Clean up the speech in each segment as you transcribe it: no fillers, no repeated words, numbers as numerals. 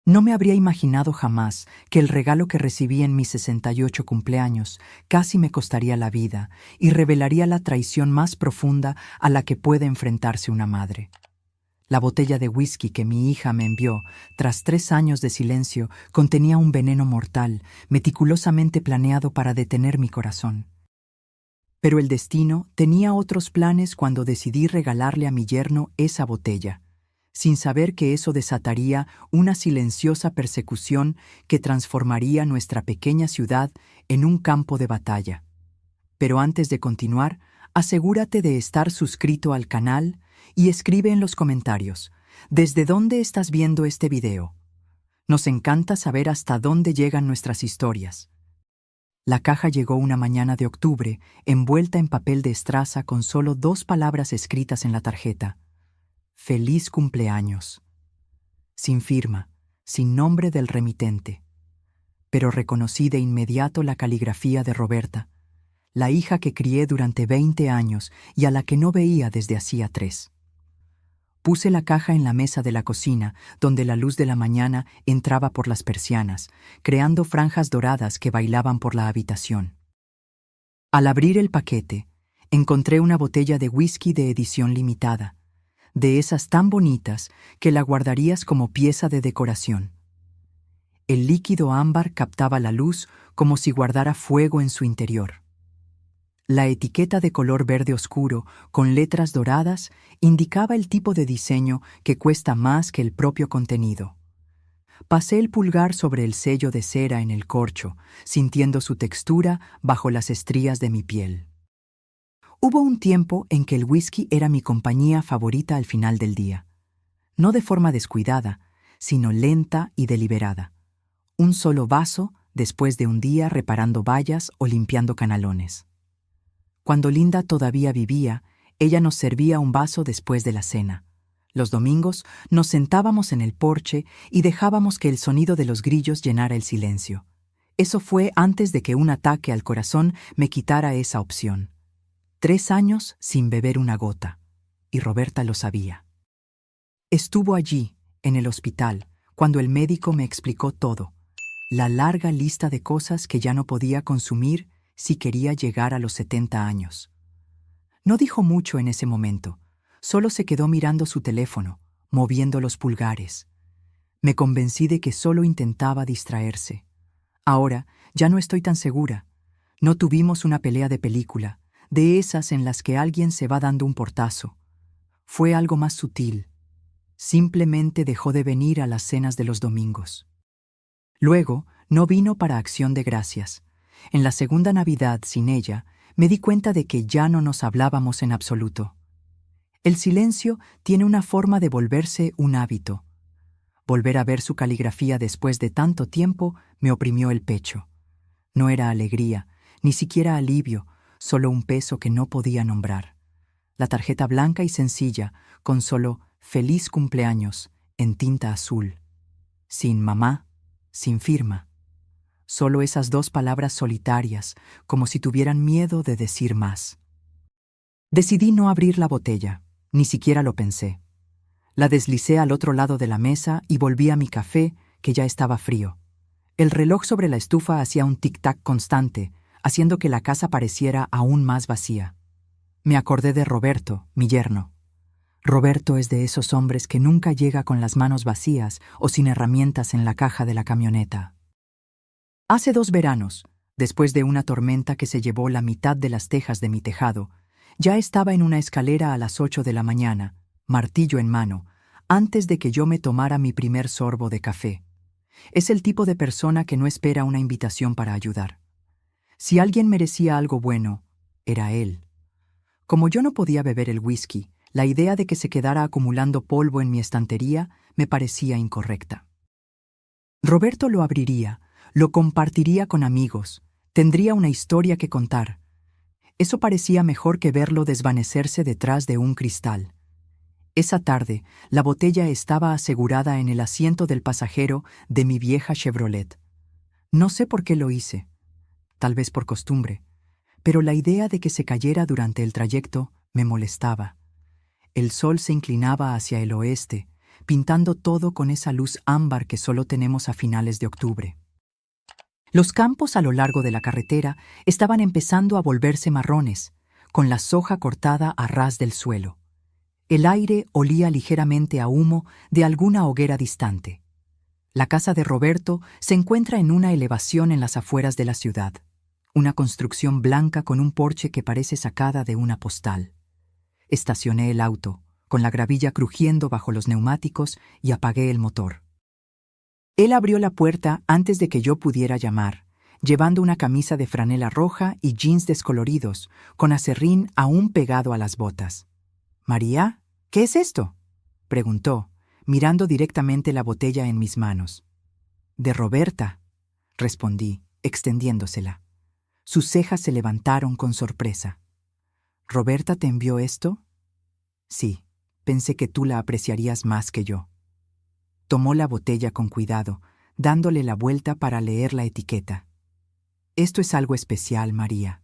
No me habría imaginado jamás que el regalo que recibí en mis 68 cumpleaños casi me costaría la vida y revelaría la traición más profunda a la que puede enfrentarse una madre. La botella de whisky que mi hija me envió, tras 3 años de silencio, contenía un veneno mortal, meticulosamente planeado para detener mi corazón. Pero el destino tenía otros planes cuando decidí regalarle a mi yerno esa botella, sin saber que eso desataría una silenciosa persecución que transformaría nuestra pequeña ciudad en un campo de batalla. Pero antes de continuar, asegúrate de estar suscrito al canal y escribe en los comentarios, ¿desde dónde estás viendo este video? Nos encanta saber hasta dónde llegan nuestras historias. La caja llegó una mañana de octubre, envuelta en papel de estraza con solo 2 palabras escritas en la tarjeta. Feliz cumpleaños. Sin firma, sin nombre del remitente. Pero reconocí de inmediato la caligrafía de Roberta, la hija que crié durante 20 años y a la que no veía desde hacía 3. Puse la caja en la mesa de la cocina, donde la luz de la mañana entraba por las persianas, creando franjas doradas que bailaban por la habitación. Al abrir el paquete, encontré una botella de whisky de edición limitada, de esas tan bonitas que la guardarías como pieza de decoración. El líquido ámbar captaba la luz como si guardara fuego en su interior. La etiqueta de color verde oscuro, con letras doradas, indicaba el tipo de diseño que cuesta más que el propio contenido. Pasé el pulgar sobre el sello de cera en el corcho, sintiendo su textura bajo las estrías de mi piel. Hubo un tiempo en que el whisky era mi compañía favorita al final del día. No de forma descuidada, sino lenta y deliberada. Un solo vaso después de un día reparando vallas o limpiando canalones. Cuando Linda todavía vivía, ella nos servía un vaso después de la cena. Los domingos nos sentábamos en el porche y dejábamos que el sonido de los grillos llenara el silencio. Eso fue antes de que un ataque al corazón me quitara esa opción. 3 años sin beber una gota, y Roberta lo sabía. Estuvo allí, en el hospital, cuando el médico me explicó todo, la larga lista de cosas que ya no podía consumir si quería llegar a los 70 años. No dijo mucho en ese momento, solo se quedó mirando su teléfono, moviendo los pulgares. Me convencí de que solo intentaba distraerse. Ahora ya no estoy tan segura. No tuvimos una pelea de película, de esas en las que alguien se va dando un portazo. Fue algo más sutil. Simplemente dejó de venir a las cenas de los domingos. Luego, no vino para Acción de Gracias. En la segunda Navidad sin ella, me di cuenta de que ya no nos hablábamos en absoluto. El silencio tiene una forma de volverse un hábito. Volver a ver su caligrafía después de tanto tiempo me oprimió el pecho. No era alegría, ni siquiera alivio, solo un peso que no podía nombrar. La tarjeta blanca y sencilla, con solo «Feliz cumpleaños» en tinta azul. Sin mamá, sin firma. Solo esas 2 palabras solitarias, como si tuvieran miedo de decir más. Decidí no abrir la botella, ni siquiera lo pensé. La deslicé al otro lado de la mesa y volví a mi café, que ya estaba frío. El reloj sobre la estufa hacía un tic-tac constante, haciendo que la casa pareciera aún más vacía. Me acordé de Roberto, mi yerno. Roberto es de esos hombres que nunca llega con las manos vacías o sin herramientas en la caja de la camioneta. Hace 2 veranos, después de una tormenta que se llevó la mitad de las tejas de mi tejado, ya estaba en una escalera a las 8 de la mañana, martillo en mano, antes de que yo me tomara mi primer sorbo de café. Es el tipo de persona que no espera una invitación para ayudar. Si alguien merecía algo bueno, era él. Como yo no podía beber el whisky, la idea de que se quedara acumulando polvo en mi estantería me parecía incorrecta. Roberto lo abriría, lo compartiría con amigos, tendría una historia que contar. Eso parecía mejor que verlo desvanecerse detrás de un cristal. Esa tarde, la botella estaba asegurada en el asiento del pasajero de mi vieja Chevrolet. No sé por qué lo hice, tal vez por costumbre, pero la idea de que se cayera durante el trayecto me molestaba. El sol se inclinaba hacia el oeste, pintando todo con esa luz ámbar que solo tenemos a finales de octubre. Los campos a lo largo de la carretera estaban empezando a volverse marrones, con la soja cortada a ras del suelo. El aire olía ligeramente a humo de alguna hoguera distante. La casa de Roberto se encuentra en una elevación en las afueras de la ciudad, una construcción blanca con un porche que parece sacada de una postal. Estacioné el auto, con la gravilla crujiendo bajo los neumáticos, y apagué el motor. Él abrió la puerta antes de que yo pudiera llamar, llevando una camisa de franela roja y jeans descoloridos, con aserrín aún pegado a las botas. «María, ¿qué es esto?», preguntó, mirando directamente la botella en mis manos. «De Roberta», respondí, extendiéndosela. Sus cejas se levantaron con sorpresa. «¿Roberta te envió esto?». «Sí, pensé que tú la apreciarías más que yo». Tomó la botella con cuidado, dándole la vuelta para leer la etiqueta. «Esto es algo especial, María».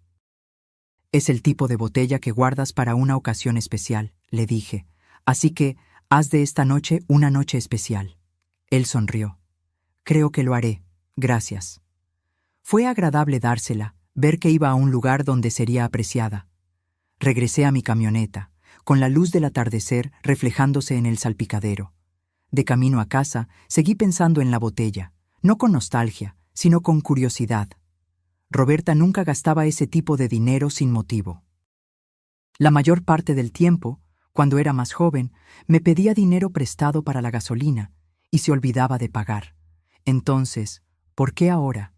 «Es el tipo de botella que guardas para una ocasión especial», le dije. «Así que haz de esta noche una noche especial». Él sonrió. «Creo que lo haré. Gracias». Fue agradable dársela, ver que iba a un lugar donde sería apreciada. Regresé a mi camioneta, con la luz del atardecer reflejándose en el salpicadero. De camino a casa, seguí pensando en la botella, no con nostalgia, sino con curiosidad. Roberta nunca gastaba ese tipo de dinero sin motivo. La mayor parte del tiempo, cuando era más joven, me pedía dinero prestado para la gasolina y se olvidaba de pagar. Entonces, ¿por qué ahora?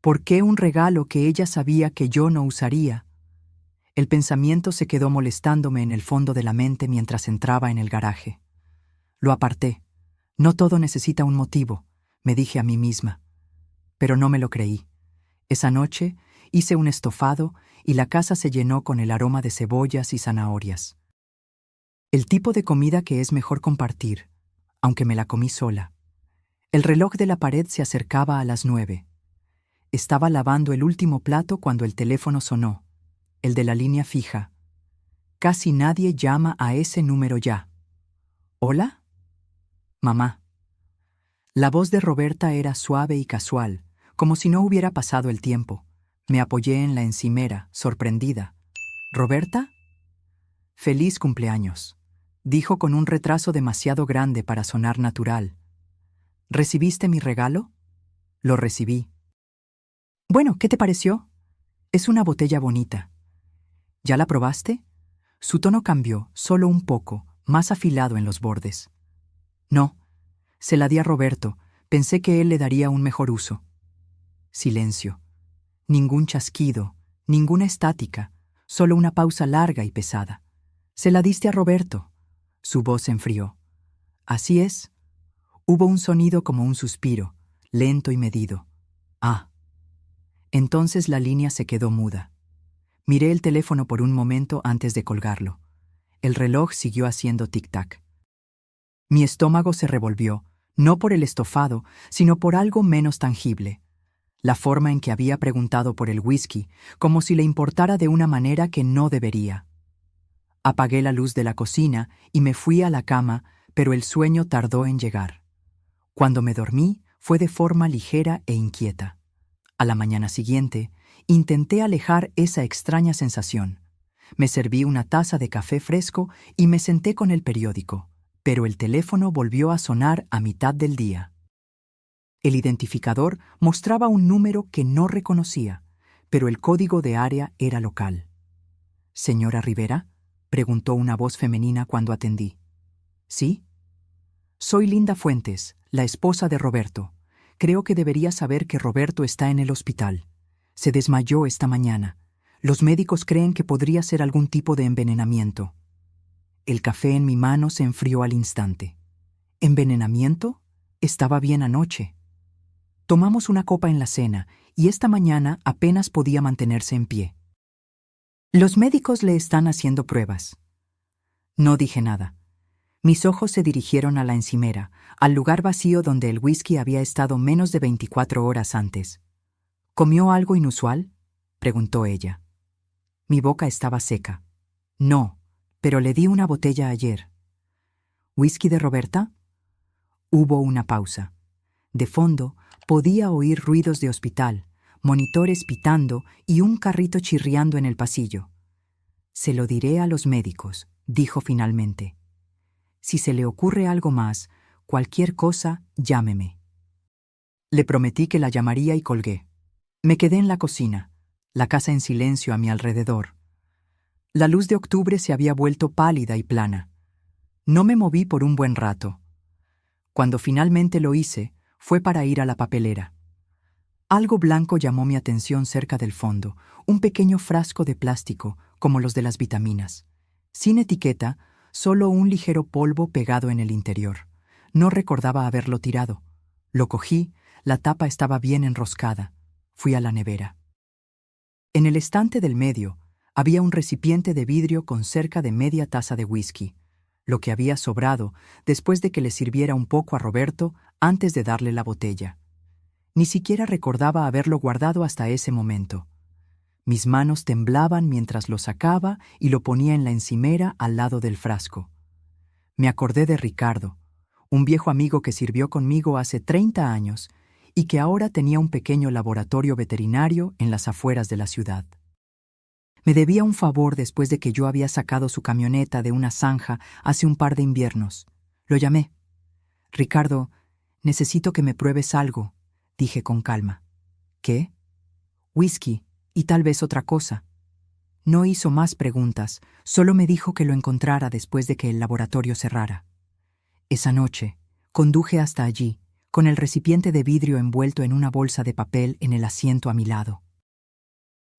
¿Por qué un regalo que ella sabía que yo no usaría? El pensamiento se quedó molestándome en el fondo de la mente mientras entraba en el garaje. Lo aparté. No todo necesita un motivo, me dije a mí misma. Pero no me lo creí. Esa noche hice un estofado y la casa se llenó con el aroma de cebollas y zanahorias. El tipo de comida que es mejor compartir, aunque me la comí sola. El reloj de la pared se acercaba a las 9. Estaba lavando el último plato cuando el teléfono sonó, el de la línea fija. Casi nadie llama a ese número ya. ¿Hola? Mamá. La voz de Roberta era suave y casual, como si no hubiera pasado el tiempo. Me apoyé en la encimera, sorprendida. ¿Roberta? «Feliz cumpleaños», dijo con un retraso demasiado grande para sonar natural. «¿Recibiste mi regalo?» «Lo recibí». «Bueno, ¿qué te pareció?» «Es una botella bonita». «¿Ya la probaste?» Su tono cambió, solo un poco, más afilado en los bordes. «No, se la di a Roberto. Pensé que él le daría un mejor uso». Silencio. Ningún chasquido, ninguna estática, solo una pausa larga y pesada. «¿Se la diste a Roberto?» Su voz se enfrió. «Así es». Hubo un sonido como un suspiro, lento y medido. «Ah». Entonces la línea se quedó muda. Miré el teléfono por un momento antes de colgarlo. El reloj siguió haciendo tic-tac. Mi estómago se revolvió, no por el estofado, sino por algo menos tangible. La forma en que había preguntado por el whisky, como si le importara de una manera que no debería. Apagué la luz de la cocina y me fui a la cama, pero el sueño tardó en llegar. Cuando me dormí, fue de forma ligera e inquieta. A la mañana siguiente, intenté alejar esa extraña sensación. Me serví una taza de café fresco y me senté con el periódico, pero el teléfono volvió a sonar a mitad del día. El identificador mostraba un número que no reconocía, pero el código de área era local. «¿Señora Rivera?», preguntó una voz femenina cuando atendí. «¿Sí?» «Soy Linda Fuentes, la esposa de Roberto. Creo que debería saber que Roberto está en el hospital. Se desmayó esta mañana. Los médicos creen que podría ser algún tipo de envenenamiento». El café en mi mano se enfrió al instante. ¿Envenenamiento? Estaba bien anoche. Tomamos una copa en la cena y esta mañana apenas podía mantenerse en pie. «Los médicos le están haciendo pruebas». No dije nada. Mis ojos se dirigieron a la encimera, al lugar vacío donde el whisky había estado menos de 24 horas antes. «¿Comió algo inusual?», preguntó ella. Mi boca estaba seca. «No, pero le di una botella ayer». «¿Whisky de Roberta?». Hubo una pausa. De fondo, podía oír ruidos de hospital, monitores pitando y un carrito chirriando en el pasillo. «Se lo diré a los médicos», dijo finalmente. «Si se le ocurre algo más, cualquier cosa, llámeme». Le prometí que la llamaría y colgué. Me quedé en la cocina, la casa en silencio a mi alrededor. La luz de octubre se había vuelto pálida y plana. No me moví por un buen rato. Cuando finalmente lo hice, fue para ir a la papelera. Algo blanco llamó mi atención cerca del fondo, un pequeño frasco de plástico, como los de las vitaminas. Sin etiqueta, solo un ligero polvo pegado en el interior. No recordaba haberlo tirado. Lo cogí, la tapa estaba bien enroscada. Fui a la nevera. En el estante del medio había un recipiente de vidrio con cerca de media taza de whisky, lo que había sobrado después de que le sirviera un poco a Roberto antes de darle la botella. Ni siquiera recordaba haberlo guardado hasta ese momento. Mis manos temblaban mientras lo sacaba y lo ponía en la encimera al lado del frasco. Me acordé de Ricardo, un viejo amigo que sirvió conmigo hace 30 años y que ahora tenía un pequeño laboratorio veterinario en las afueras de la ciudad. Me debía un favor después de que yo había sacado su camioneta de una zanja hace un par de inviernos. Lo llamé. «Ricardo, necesito que me pruebes algo», dije con calma. «¿Qué?» «Whisky y tal vez otra cosa». No hizo más preguntas, solo me dijo que lo encontrara después de que el laboratorio cerrara. Esa noche, conduje hasta allí, con el recipiente de vidrio envuelto en una bolsa de papel en el asiento a mi lado.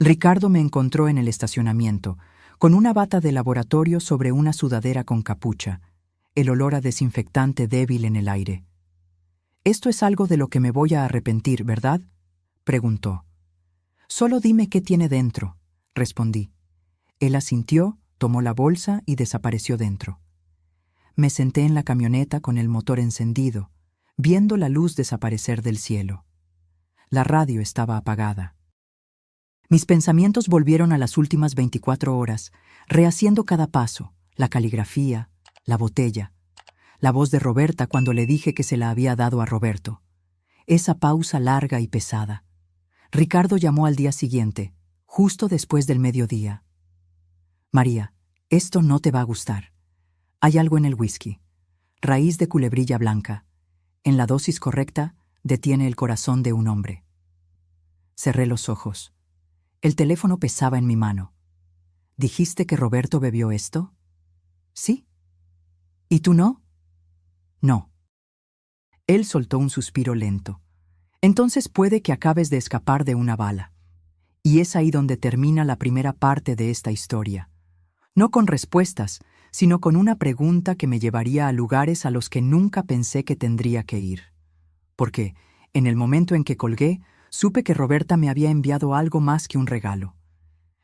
Ricardo me encontró en el estacionamiento, con una bata de laboratorio sobre una sudadera con capucha, el olor a desinfectante débil en el aire. «Esto es algo de lo que me voy a arrepentir, ¿verdad?», preguntó. «Solo dime qué tiene dentro», respondí. Él asintió, tomó la bolsa y desapareció dentro. Me senté en la camioneta con el motor encendido, viendo la luz desaparecer del cielo. La radio estaba apagada. Mis pensamientos volvieron a las últimas 24 horas, rehaciendo cada paso, la caligrafía, la botella, la voz de Roberta cuando le dije que se la había dado a Roberto. Esa pausa larga y pesada. Ricardo llamó al día siguiente, justo después del mediodía. «María, esto no te va a gustar. Hay algo en el whisky. Raíz de culebrilla blanca. En la dosis correcta, detiene el corazón de un hombre». Cerré los ojos. El teléfono pesaba en mi mano. «¿Dijiste que Roberto bebió esto?» «Sí». «¿Y tú no?» «No». Él soltó un suspiro lento. «Entonces puede que acabes de escapar de una bala». Y es ahí donde termina la primera parte de esta historia. No con respuestas, sino con una pregunta que me llevaría a lugares a los que nunca pensé que tendría que ir. Porque, en el momento en que colgué, supe que Roberta me había enviado algo más que un regalo.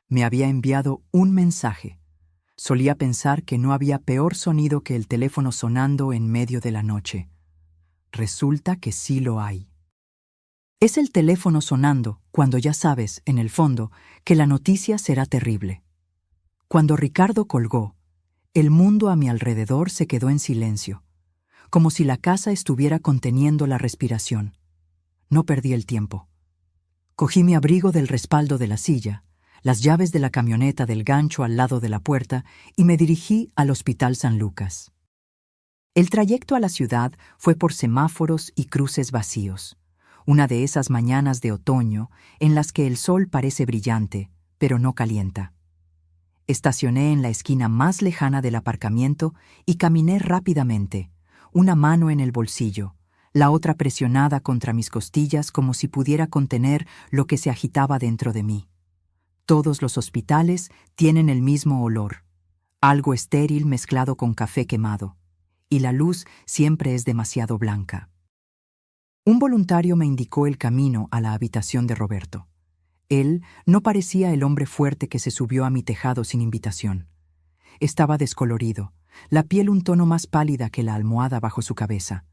Me había enviado un mensaje. Solía pensar que no había peor sonido que el teléfono sonando en medio de la noche. Resulta que sí lo hay. Es el teléfono sonando cuando ya sabes, en el fondo, que la noticia será terrible. Cuando Ricardo colgó, el mundo a mi alrededor se quedó en silencio, como si la casa estuviera conteniendo la respiración. No perdí el tiempo. Cogí mi abrigo del respaldo de la silla, las llaves de la camioneta del gancho al lado de la puerta y me dirigí al Hospital San Lucas. El trayecto a la ciudad fue por semáforos y cruces vacíos, una de esas mañanas de otoño en las que el sol parece brillante, pero no calienta. Estacioné en la esquina más lejana del aparcamiento y caminé rápidamente, una mano en el bolsillo, la otra presionada contra mis costillas como si pudiera contener lo que se agitaba dentro de mí. Todos los hospitales tienen el mismo olor, algo estéril mezclado con café quemado, y la luz siempre es demasiado blanca. Un voluntario me indicó el camino a la habitación de Roberto. Él no parecía el hombre fuerte que se subió a mi tejado sin invitación. Estaba descolorido, la piel un tono más pálida que la almohada bajo su cabeza.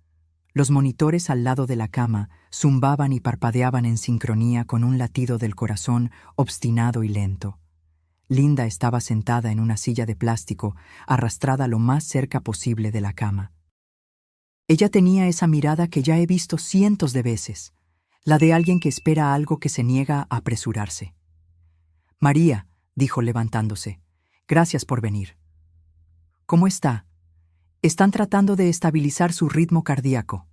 Los monitores al lado de la cama zumbaban y parpadeaban en sincronía con un latido del corazón obstinado y lento. Linda estaba sentada en una silla de plástico, arrastrada lo más cerca posible de la cama. Ella tenía esa mirada que ya he visto cientos de veces, la de alguien que espera algo que se niega a apresurarse. María, dijo levantándose, gracias por venir. ¿Cómo está? Están tratando de estabilizar su ritmo cardíaco.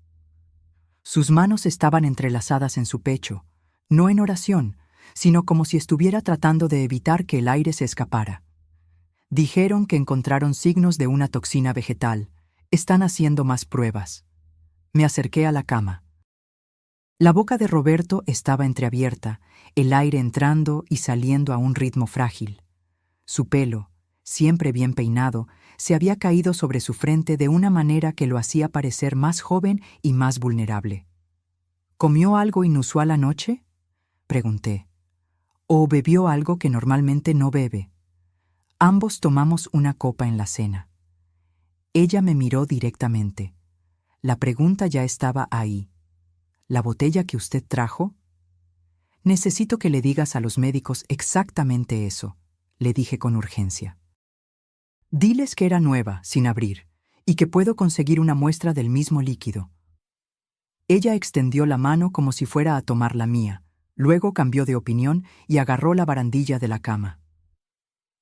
Sus manos estaban entrelazadas en su pecho, no en oración, sino como si estuviera tratando de evitar que el aire se escapara. Dijeron que encontraron signos de una toxina vegetal. Están haciendo más pruebas. Me acerqué a la cama. La boca de Roberto estaba entreabierta, el aire entrando y saliendo a un ritmo frágil. Su pelo, siempre bien peinado, se había caído sobre su frente de una manera que lo hacía parecer más joven y más vulnerable. ¿Comió algo inusual anoche?, pregunté. ¿O bebió algo que normalmente no bebe? Ambos tomamos una copa en la cena. Ella me miró directamente. La pregunta ya estaba ahí. ¿La botella que usted trajo? Necesito que le digas a los médicos exactamente eso, le dije con urgencia. Diles que era nueva, sin abrir, y que puedo conseguir una muestra del mismo líquido. Ella extendió la mano como si fuera a tomar la mía, luego cambió de opinión y agarró la barandilla de la cama.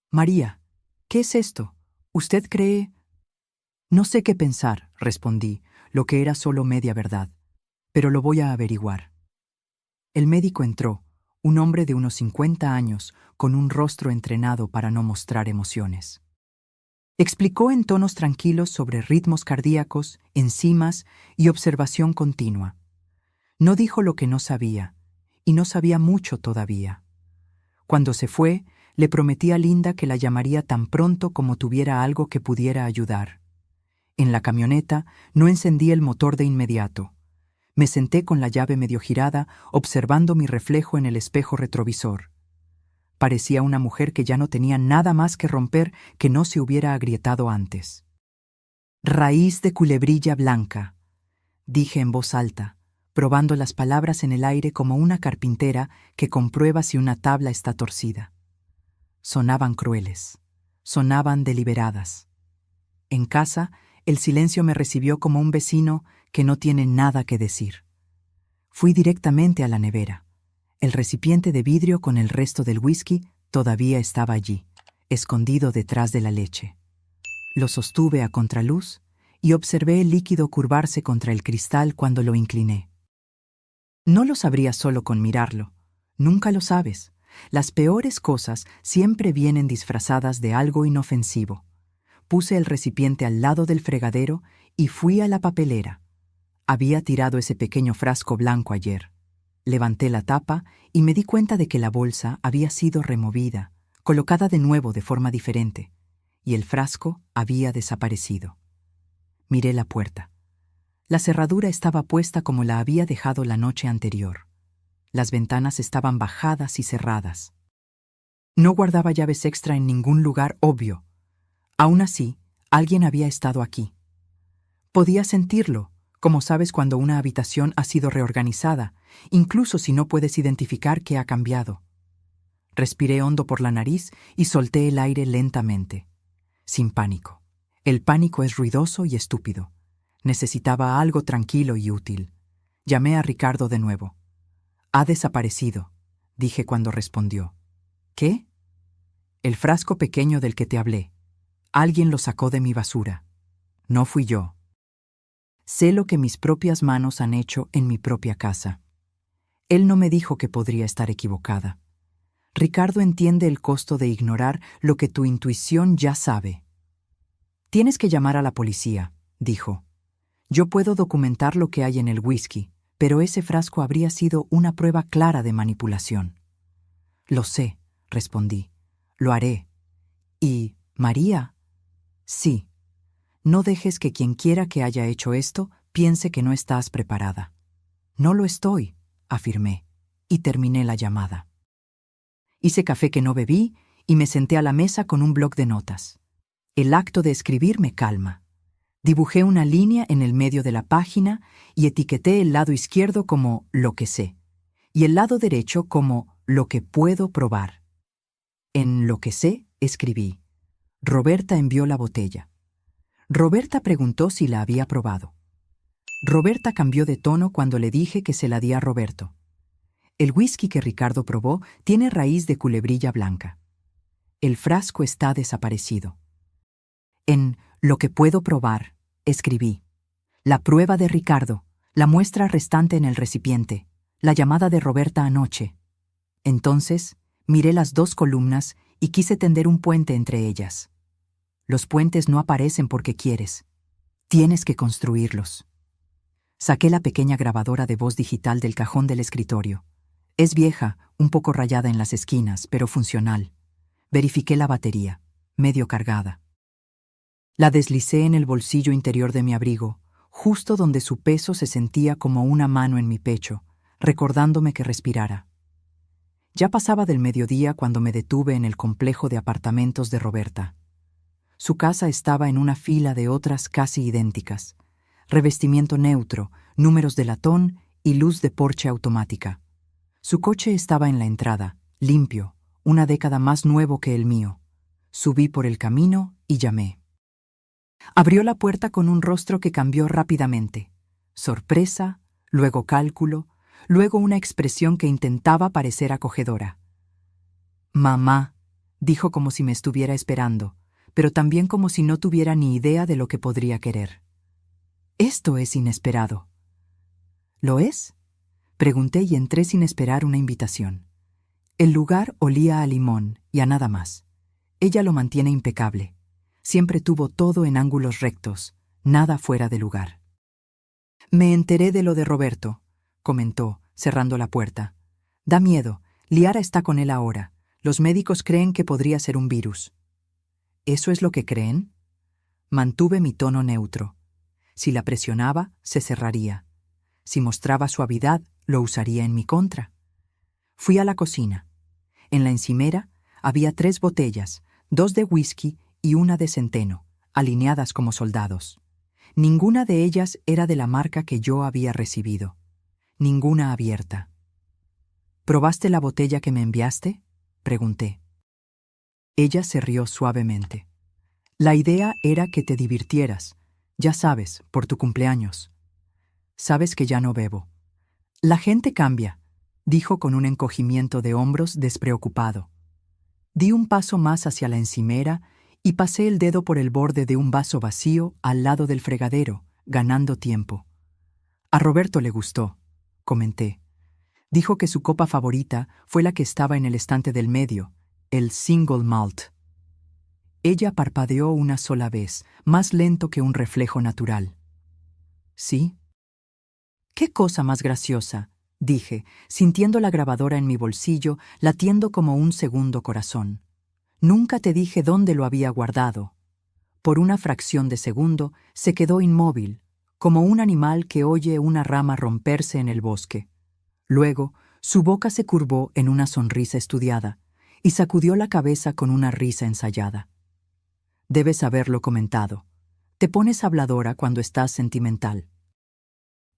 María, ¿qué es esto? ¿Usted cree? No sé qué pensar, respondí, lo que era solo media verdad, pero lo voy a averiguar. El médico entró, un hombre de unos 50 años, con un rostro entrenado para no mostrar emociones. Explicó en tonos tranquilos sobre ritmos cardíacos, enzimas y observación continua. No dijo lo que no sabía, y no sabía mucho todavía. Cuando se fue, le prometí a Linda que la llamaría tan pronto como tuviera algo que pudiera ayudar. En la camioneta no encendí el motor de inmediato. Me senté con la llave medio girada, observando mi reflejo en el espejo retrovisor. Parecía una mujer que ya no tenía nada más que romper que no se hubiera agrietado antes. Raíz de culebrilla blanca, dije en voz alta, probando las palabras en el aire como una carpintera que comprueba si una tabla está torcida. Sonaban crueles, sonaban deliberadas. En casa, el silencio me recibió como un vecino que no tiene nada que decir. Fui directamente a la nevera. El recipiente de vidrio con el resto del whisky todavía estaba allí, escondido detrás de la leche. Lo sostuve a contraluz y observé el líquido curvarse contra el cristal cuando lo incliné. No lo sabría solo con mirarlo. Nunca lo sabes. Las peores cosas siempre vienen disfrazadas de algo inofensivo. Puse el recipiente al lado del fregadero y fui a la papelera. Había tirado ese pequeño frasco blanco ayer. Levanté la tapa y me di cuenta de que la bolsa había sido removida, colocada de nuevo de forma diferente, y el frasco había desaparecido. Miré la puerta. La cerradura estaba puesta como la había dejado la noche anterior. Las ventanas estaban bajadas y cerradas. No guardaba llaves extra en ningún lugar obvio. Aún así, alguien había estado aquí. Podía sentirlo, como sabes cuando una habitación ha sido reorganizada, incluso si no puedes identificar qué ha cambiado. Respiré hondo por la nariz y solté el aire lentamente, sin pánico. El pánico es ruidoso y estúpido. Necesitaba algo tranquilo y útil. Llamé a Ricardo de nuevo. Ha desaparecido, dije cuando respondió. ¿Qué? El frasco pequeño del que te hablé. Alguien lo sacó de mi basura. No fui yo. Sé lo que mis propias manos han hecho en mi propia casa. Él no me dijo que podría estar equivocada. Ricardo entiende el costo de ignorar lo que tu intuición ya sabe. Tienes que llamar a la policía, dijo. Yo puedo documentar lo que hay en el whisky, pero ese frasco habría sido una prueba clara de manipulación. Lo sé, respondí. Lo haré. ¿Y María? Sí. No dejes que quien quiera que haya hecho esto piense que no estás preparada. No lo estoy, afirmé, y terminé la llamada. Hice café que no bebí y me senté a la mesa con un bloc de notas. El acto de escribir me calma. Dibujé una línea en el medio de la página y etiqueté el lado izquierdo como lo que sé y el lado derecho como lo que puedo probar. En lo que sé, escribí: Roberta envió la botella. Roberta preguntó si la había probado. Roberta cambió de tono cuando le dije que se la di a Roberto. El whisky que Ricardo probó tiene raíz de culebrilla blanca. El frasco está desaparecido. En Lo que puedo probar, escribí. La prueba de Ricardo, la muestra restante en el recipiente, la llamada de Roberta anoche. Entonces, miré las dos columnas y quise tender un puente entre ellas. Los puentes no aparecen porque quieres. Tienes que construirlos. Saqué la pequeña grabadora de voz digital del cajón del escritorio. Es vieja, un poco rayada en las esquinas, pero funcional. Verifiqué la batería, medio cargada. La deslicé en el bolsillo interior de mi abrigo, justo donde su peso se sentía como una mano en mi pecho, recordándome que respirara. Ya pasaba del mediodía cuando me detuve en el complejo de apartamentos de Roberta. Su casa estaba en una fila de otras casi idénticas. Revestimiento neutro, números de latón y luz de porche automática. Su coche estaba en la entrada, limpio, una década más nuevo que el mío. Subí por el camino y llamé. Abrió la puerta con un rostro que cambió rápidamente. Sorpresa, luego cálculo, luego una expresión que intentaba parecer acogedora. «Mamá», dijo como si me estuviera esperando, pero también como si no tuviera ni idea de lo que podría querer. «Esto es inesperado». «¿Lo es?», pregunté y entré sin esperar una invitación. El lugar olía a limón y a nada más. Ella lo mantiene impecable. Siempre tuvo todo en ángulos rectos, nada fuera de lugar. «Me enteré de lo de Roberto», comentó, cerrando la puerta. «Da miedo. Liara está con él ahora. Los médicos creen que podría ser un virus». «¿Eso es lo que creen?». Mantuve mi tono neutro. Si la presionaba, se cerraría. Si mostraba suavidad, lo usaría en mi contra. Fui a la cocina. En la encimera había 3 botellas, 2 de whisky y una de centeno, alineadas como soldados. Ninguna de ellas era de la marca que yo había recibido. Ninguna abierta. «¿Probaste la botella que me enviaste?», pregunté. Ella se rió suavemente. «La idea era que te divirtieras, ya sabes, por tu cumpleaños. Sabes que ya no bebo». «La gente cambia», dijo con un encogimiento de hombros despreocupado. Di un paso más hacia la encimera y pasé el dedo por el borde de un vaso vacío al lado del fregadero, ganando tiempo. «A Roberto le gustó», comenté. Dijo que su copa favorita fue la que estaba en el estante del medio, el Single Malt. Ella parpadeó una sola vez, más lento que un reflejo natural. «¿Sí?». «¡Qué cosa más graciosa!», dije, sintiendo la grabadora en mi bolsillo, latiendo como un segundo corazón. «Nunca te dije dónde lo había guardado». Por una fracción de segundo se quedó inmóvil, como un animal que oye una rama romperse en el bosque. Luego, su boca se curvó en una sonrisa estudiada y sacudió la cabeza con una risa ensayada. «Debes haberlo comentado. Te pones habladora cuando estás sentimental».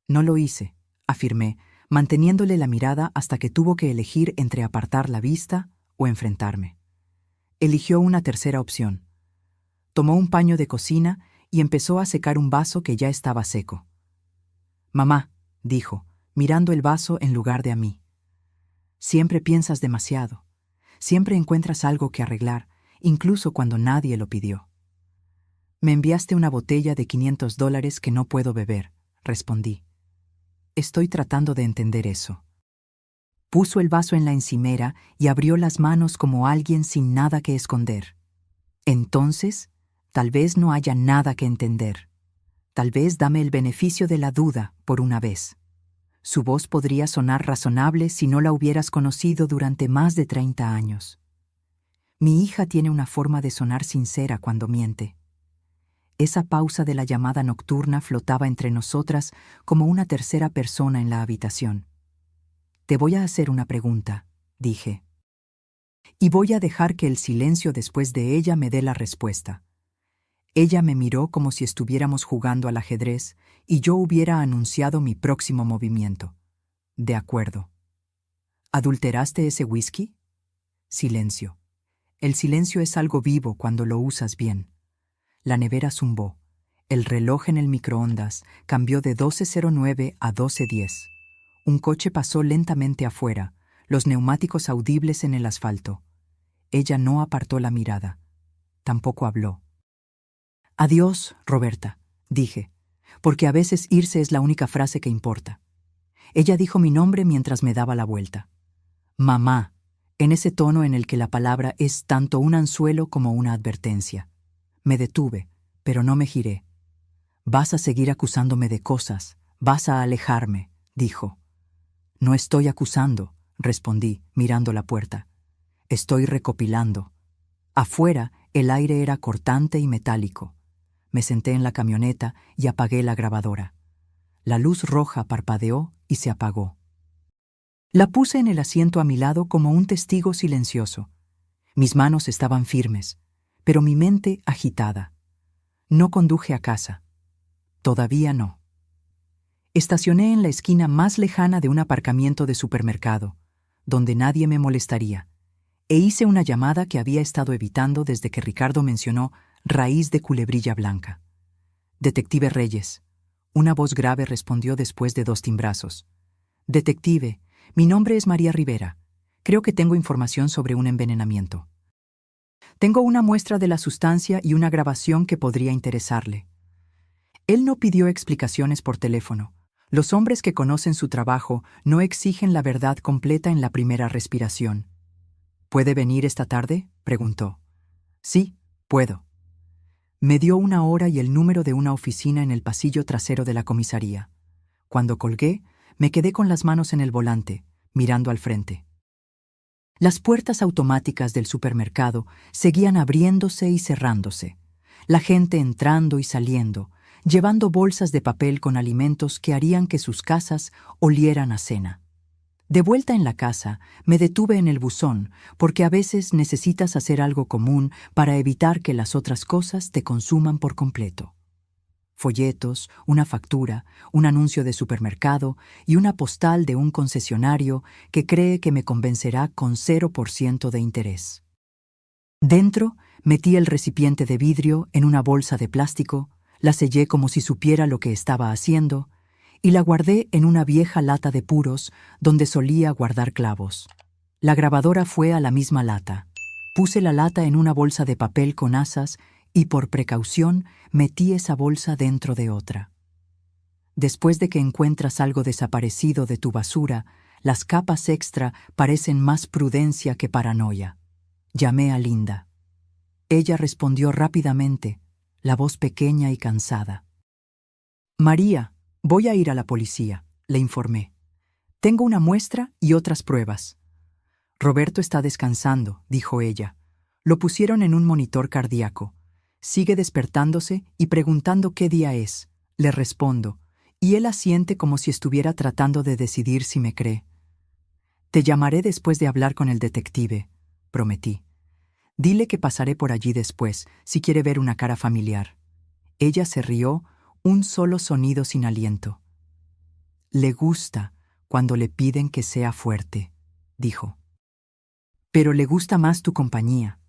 «No lo hice», afirmé, manteniéndole la mirada hasta que tuvo que elegir entre apartar la vista o enfrentarme. Eligió una tercera opción. Tomó un paño de cocina y empezó a secar un vaso que ya estaba seco. «Mamá», dijo, mirando el vaso en lugar de a mí. «Siempre piensas demasiado. Siempre encuentras algo que arreglar, incluso cuando nadie lo pidió». «Me enviaste una botella de $500 que no puedo beber», respondí. «Estoy tratando de entender eso». Puso el vaso en la encimera y abrió las manos como alguien sin nada que esconder. «Entonces, tal vez no haya nada que entender. Tal vez dame el beneficio de la duda por una vez». Su voz podría sonar razonable si no la hubieras conocido durante más de 30 años. Mi hija tiene una forma de sonar sincera cuando miente. Esa pausa de la llamada nocturna flotaba entre nosotras como una tercera persona en la habitación. «Te voy a hacer una pregunta», dije. «Y voy a dejar que el silencio después de ella me dé la respuesta». Ella me miró como si estuviéramos jugando al ajedrez y yo hubiera anunciado mi próximo movimiento. «De acuerdo». «¿Adulteraste ese whisky?». Silencio. El silencio es algo vivo cuando lo usas bien. La nevera zumbó. El reloj en el microondas cambió de 12:09 a 12:10. Un coche pasó lentamente afuera, los neumáticos audibles en el asfalto. Ella no apartó la mirada. Tampoco habló. «Adiós, Roberta», dije, porque a veces irse es la única frase que importa. Ella dijo mi nombre mientras me daba la vuelta. «Mamá», en ese tono en el que la palabra es tanto un anzuelo como una advertencia. Me detuve, pero no me giré. «Vas a seguir acusándome de cosas, vas a alejarme», dijo. «No estoy acusando», respondí, mirando la puerta. «Estoy recopilando». Afuera, el aire era cortante y metálico. Me senté en la camioneta y apagué la grabadora. La luz roja parpadeó y se apagó. La puse en el asiento a mi lado como un testigo silencioso. Mis manos estaban firmes, pero mi mente agitada. No conduje a casa. Todavía no. Estacioné en la esquina más lejana de un aparcamiento de supermercado, donde nadie me molestaría, e hice una llamada que había estado evitando desde que Ricardo mencionó raíz de culebrilla blanca. «Detective Reyes», una voz grave respondió después de 2 timbrazos. «Detective, mi nombre es María Rivera. Creo que tengo información sobre un envenenamiento. Tengo una muestra de la sustancia y una grabación que podría interesarle». Él no pidió explicaciones por teléfono. Los hombres que conocen su trabajo no exigen la verdad completa en la primera respiración. «¿Puede venir esta tarde?», preguntó. «Sí, puedo». Me dio una hora y el número de una oficina en el pasillo trasero de la comisaría. Cuando colgué, me quedé con las manos en el volante, mirando al frente. Las puertas automáticas del supermercado seguían abriéndose y cerrándose. La gente entrando y saliendo, llevando bolsas de papel con alimentos que harían que sus casas olieran a cena. De vuelta en la casa, me detuve en el buzón, porque a veces necesitas hacer algo común para evitar que las otras cosas te consuman por completo. Folletos, una factura, un anuncio de supermercado y una postal de un concesionario que cree que me convencerá con 0% de interés. Dentro, metí el recipiente de vidrio en una bolsa de plástico, la sellé como si supiera lo que estaba haciendo, y la guardé en una vieja lata de puros donde solía guardar clavos. La grabadora fue a la misma lata. Puse la lata en una bolsa de papel con asas y por precaución metí esa bolsa dentro de otra. Después de que encuentras algo desaparecido de tu basura, las capas extra parecen más prudencia que paranoia. Llamé a Linda. Ella respondió rápidamente, la voz pequeña y cansada. «María, voy a ir a la policía», le informé. «Tengo una muestra y otras pruebas». «Roberto está descansando», dijo ella. «Lo pusieron en un monitor cardíaco. Sigue despertándose y preguntando qué día es», le respondo, y él asiente como si estuviera tratando de decidir si me cree. «Te llamaré después de hablar con el detective», prometí. «Dile que pasaré por allí después, si quiere ver una cara familiar». Ella se rió, un solo sonido sin aliento. «Le gusta cuando le piden que sea fuerte», dijo. «Pero le gusta más tu compañía».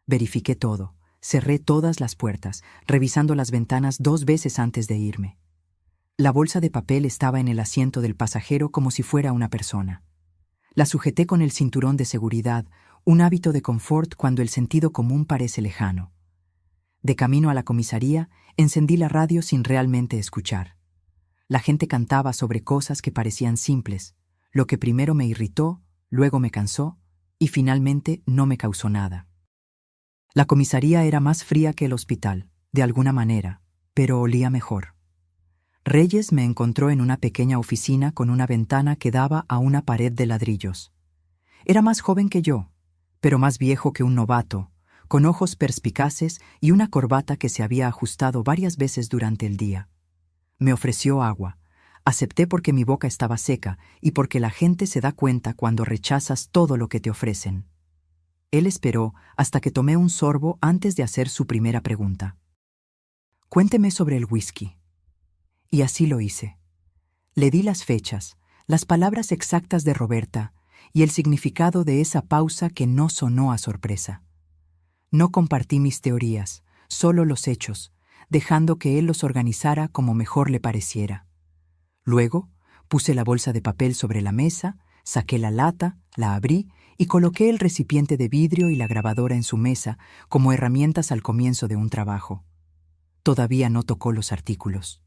Verifiqué todo, cerré todas las puertas, revisando las ventanas 2 veces antes de irme. La bolsa de papel estaba en el asiento del pasajero como si fuera una persona. La sujeté con el cinturón de seguridad, un hábito de confort cuando el sentido común parece lejano. De camino a la comisaría, encendí la radio sin realmente escuchar. La gente cantaba sobre cosas que parecían simples, lo que primero me irritó, luego me cansó y finalmente no me causó nada. La comisaría era más fría que el hospital, de alguna manera, pero olía mejor. Reyes me encontró en una pequeña oficina con una ventana que daba a una pared de ladrillos. Era más joven que yo, pero más viejo que un novato, con ojos perspicaces y una corbata que se había ajustado varias veces durante el día. Me ofreció agua. Acepté porque mi boca estaba seca y porque la gente se da cuenta cuando rechazas todo lo que te ofrecen. Él esperó hasta que tomé un sorbo antes de hacer su primera pregunta. «Cuénteme sobre el whisky». Y así lo hice. Le di las fechas, las palabras exactas de Roberta y el significado de esa pausa que no sonó a sorpresa. No compartí mis teorías, solo los hechos, dejando que él los organizara como mejor le pareciera. Luego, puse la bolsa de papel sobre la mesa, saqué la lata, la abrí y coloqué el recipiente de vidrio y la grabadora en su mesa como herramientas al comienzo de un trabajo. Todavía no tocó los artículos.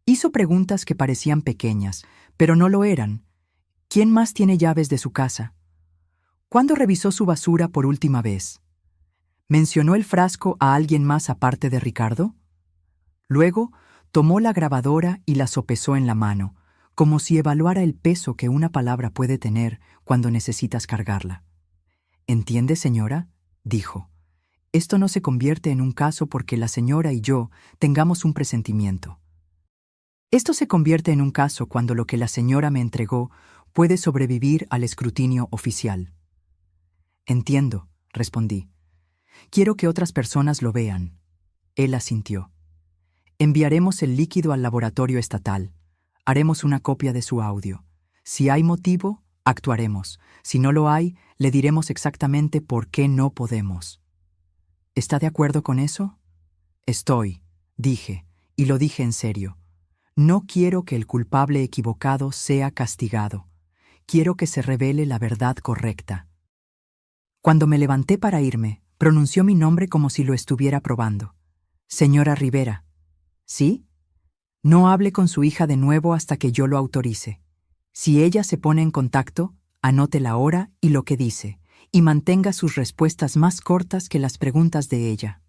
Hizo preguntas que parecían pequeñas, pero no lo eran. ¿Quién más tiene llaves de su casa? ¿Cuándo revisó su basura por última vez? ¿Mencionó el frasco a alguien más aparte de Ricardo? Luego, tomó la grabadora y la sopesó en la mano, como si evaluara el peso que una palabra puede tener cuando necesitas cargarla. «¿Entiende, señora?», dijo. «Esto no se convierte en un caso porque la señora y yo tengamos un presentimiento. Esto se convierte en un caso cuando lo que la señora me entregó puede sobrevivir al escrutinio oficial». «Entiendo», respondí. «Quiero que otras personas lo vean». Él asintió. «Enviaremos el líquido al laboratorio estatal. Haremos una copia de su audio. Si hay motivo, actuaremos. Si no lo hay, le diremos exactamente por qué no podemos». «¿Está de acuerdo con eso?» «Estoy», dije, y lo dije en serio. «No quiero que el culpable equivocado sea castigado. Quiero que se revele la verdad correcta». Cuando me levanté para irme, pronunció mi nombre como si lo estuviera probando. «Señora Rivera». «¿Sí?» «No hable con su hija de nuevo hasta que yo lo autorice. Si ella se pone en contacto, anote la hora y lo que dice, y mantenga sus respuestas más cortas que las preguntas de ella».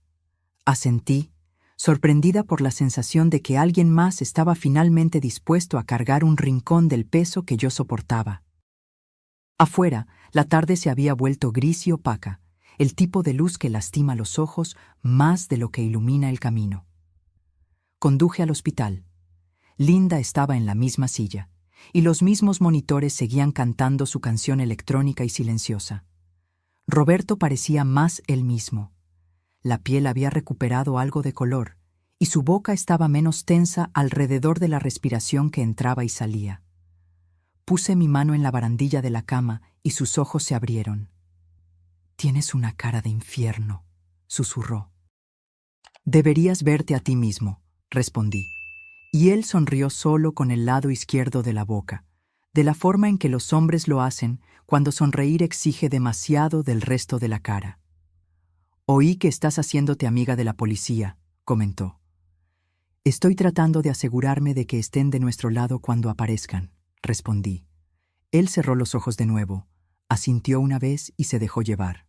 Asentí, sorprendida por la sensación de que alguien más estaba finalmente dispuesto a cargar un rincón del peso que yo soportaba. Afuera, la tarde se había vuelto gris y opaca, el tipo de luz que lastima los ojos más de lo que ilumina el camino. Conduje al hospital. Linda estaba en la misma silla, y los mismos monitores seguían cantando su canción electrónica y silenciosa. Roberto parecía más él mismo. La piel había recuperado algo de color, y su boca estaba menos tensa alrededor de la respiración que entraba y salía. Puse mi mano en la barandilla de la cama y sus ojos se abrieron. «Tienes una cara de infierno», susurró. «Deberías verte a ti mismo», respondí. Y él sonrió solo con el lado izquierdo de la boca, de la forma en que los hombres lo hacen cuando sonreír exige demasiado del resto de la cara. «Oí que estás haciéndote amiga de la policía», comentó. «Estoy tratando de asegurarme de que estén de nuestro lado cuando aparezcan», respondí. Él cerró los ojos de nuevo, asintió una vez y se dejó llevar.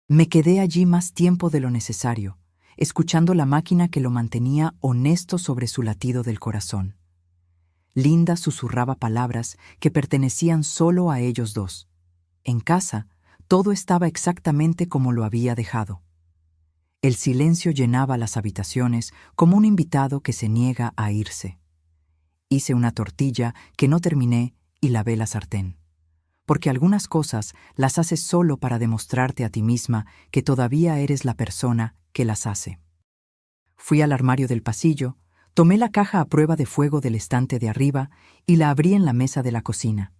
Me quedé allí más tiempo de lo necesario, escuchando la máquina que lo mantenía honesto sobre su latido del corazón. Linda susurraba palabras que pertenecían solo a ellos dos. En casa, todo estaba exactamente como lo había dejado. El silencio llenaba las habitaciones como un invitado que se niega a irse. Hice una tortilla que no terminé y lavé la sartén. Porque algunas cosas las haces solo para demostrarte a ti misma que todavía eres la persona que las hace. Fui al armario del pasillo, tomé la caja a prueba de fuego del estante de arriba y la abrí en la mesa de la cocina.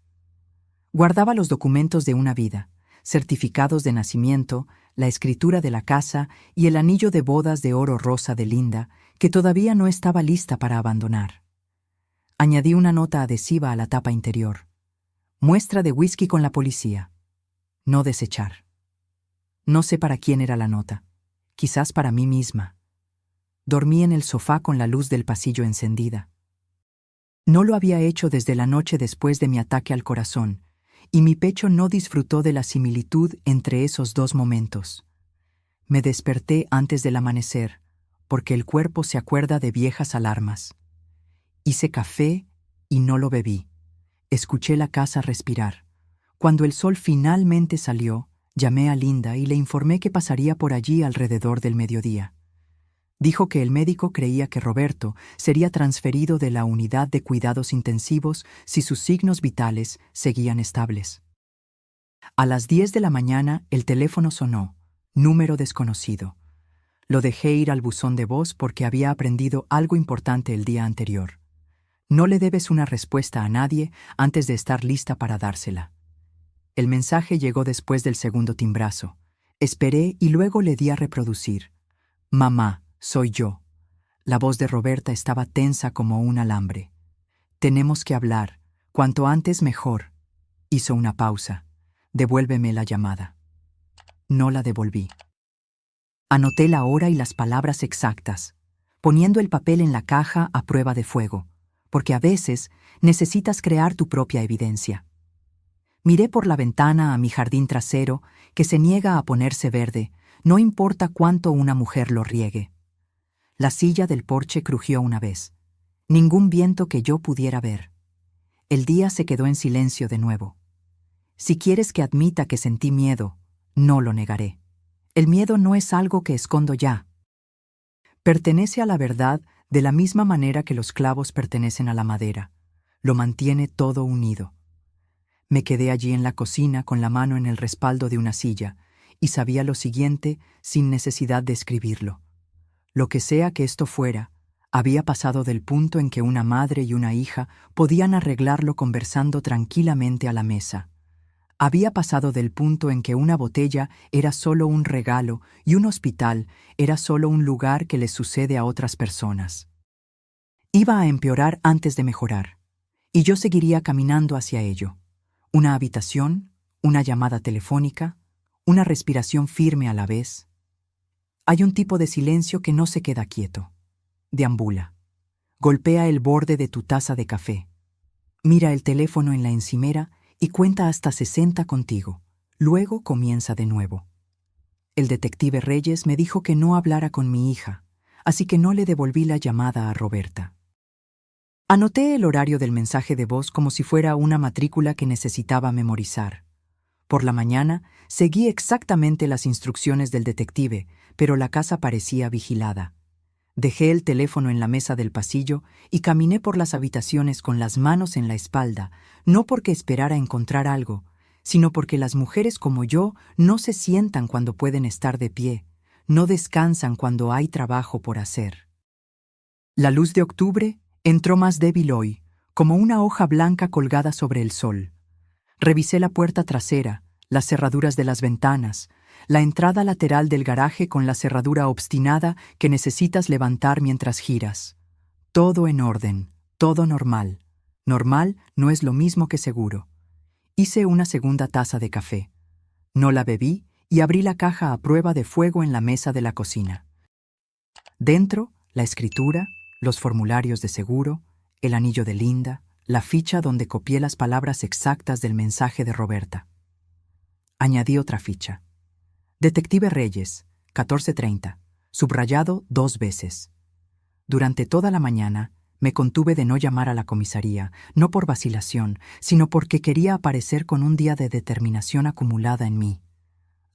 Guardaba los documentos de una vida, certificados de nacimiento, la escritura de la casa y el anillo de bodas de oro rosa de Linda, que todavía no estaba lista para abandonar. Añadí una nota adhesiva a la tapa interior. Muestra de whisky con la policía. No desechar. No sé para quién era la nota. Quizás para mí misma. Dormí en el sofá con la luz del pasillo encendida. No lo había hecho desde la noche después de mi ataque al corazón, y mi pecho no disfrutó de la similitud entre esos dos momentos. Me desperté antes del amanecer, porque el cuerpo se acuerda de viejas alarmas. Hice café y no lo bebí. Escuché la casa respirar. Cuando el sol finalmente salió, llamé a Linda y le informé que pasaría por allí alrededor del mediodía. Dijo que el médico creía que Roberto sería transferido de la unidad de cuidados intensivos si sus signos vitales seguían estables. A las 10 de la mañana el teléfono sonó, número desconocido. Lo dejé ir al buzón de voz porque había aprendido algo importante el día anterior. No le debes una respuesta a nadie antes de estar lista para dársela. El mensaje llegó después del segundo timbrazo. Esperé y luego le di a reproducir. «Mamá», soy yo. La voz de Roberta estaba tensa como un alambre. Tenemos que hablar. Cuanto antes mejor. Hizo una pausa. Devuélveme la llamada. No la devolví. Anoté la hora y las palabras exactas, poniendo el papel en la caja a prueba de fuego, porque a veces necesitas crear tu propia evidencia. Miré por la ventana a mi jardín trasero, que se niega a ponerse verde, no importa cuánto una mujer lo riegue. La silla del porche crujió una vez. Ningún viento que yo pudiera ver. El día se quedó en silencio de nuevo. Si quieres que admita que sentí miedo, no lo negaré. El miedo no es algo que escondo ya. Pertenece a la verdad de la misma manera que los clavos pertenecen a la madera. Lo mantiene todo unido. Me quedé allí en la cocina con la mano en el respaldo de una silla y sabía lo siguiente sin necesidad de escribirlo. Lo que sea que esto fuera, había pasado del punto en que una madre y una hija podían arreglarlo conversando tranquilamente a la mesa. Había pasado del punto en que una botella era solo un regalo y un hospital era solo un lugar que les sucede a otras personas. Iba a empeorar antes de mejorar, y yo seguiría caminando hacia ello. Una habitación, una llamada telefónica, una respiración firme a la vez. Hay un tipo de silencio que no se queda quieto. Deambula. Golpea el borde de tu taza de café. Mira el teléfono en la encimera y cuenta hasta 60 contigo. Luego comienza de nuevo. El detective Reyes me dijo que no hablara con mi hija, así que no le devolví la llamada a Roberta. Anoté el horario del mensaje de voz como si fuera una matrícula que necesitaba memorizar. Por la mañana seguí exactamente las instrucciones del detective, pero la casa parecía vigilada. Dejé el teléfono en la mesa del pasillo y caminé por las habitaciones con las manos en la espalda, no porque esperara encontrar algo, sino porque las mujeres como yo no se sientan cuando pueden estar de pie, no descansan cuando hay trabajo por hacer. La luz de octubre entró más débil hoy, como una hoja blanca colgada sobre el sol. Revisé la puerta trasera, las cerraduras de las ventanas, la entrada lateral del garaje con la cerradura obstinada que necesitas levantar mientras giras. Todo en orden, todo normal. Normal no es lo mismo que seguro. Hice una segunda taza de café. No la bebí y abrí la caja a prueba de fuego en la mesa de la cocina. Dentro, la escritura, los formularios de seguro, el anillo de Linda, la ficha donde copié las palabras exactas del mensaje de Roberta. Añadí otra ficha. Detective Reyes, 14:30, subrayado 2 veces. Durante toda la mañana me contuve de no llamar a la comisaría, no por vacilación, sino porque quería aparecer con un día de determinación acumulada en mí.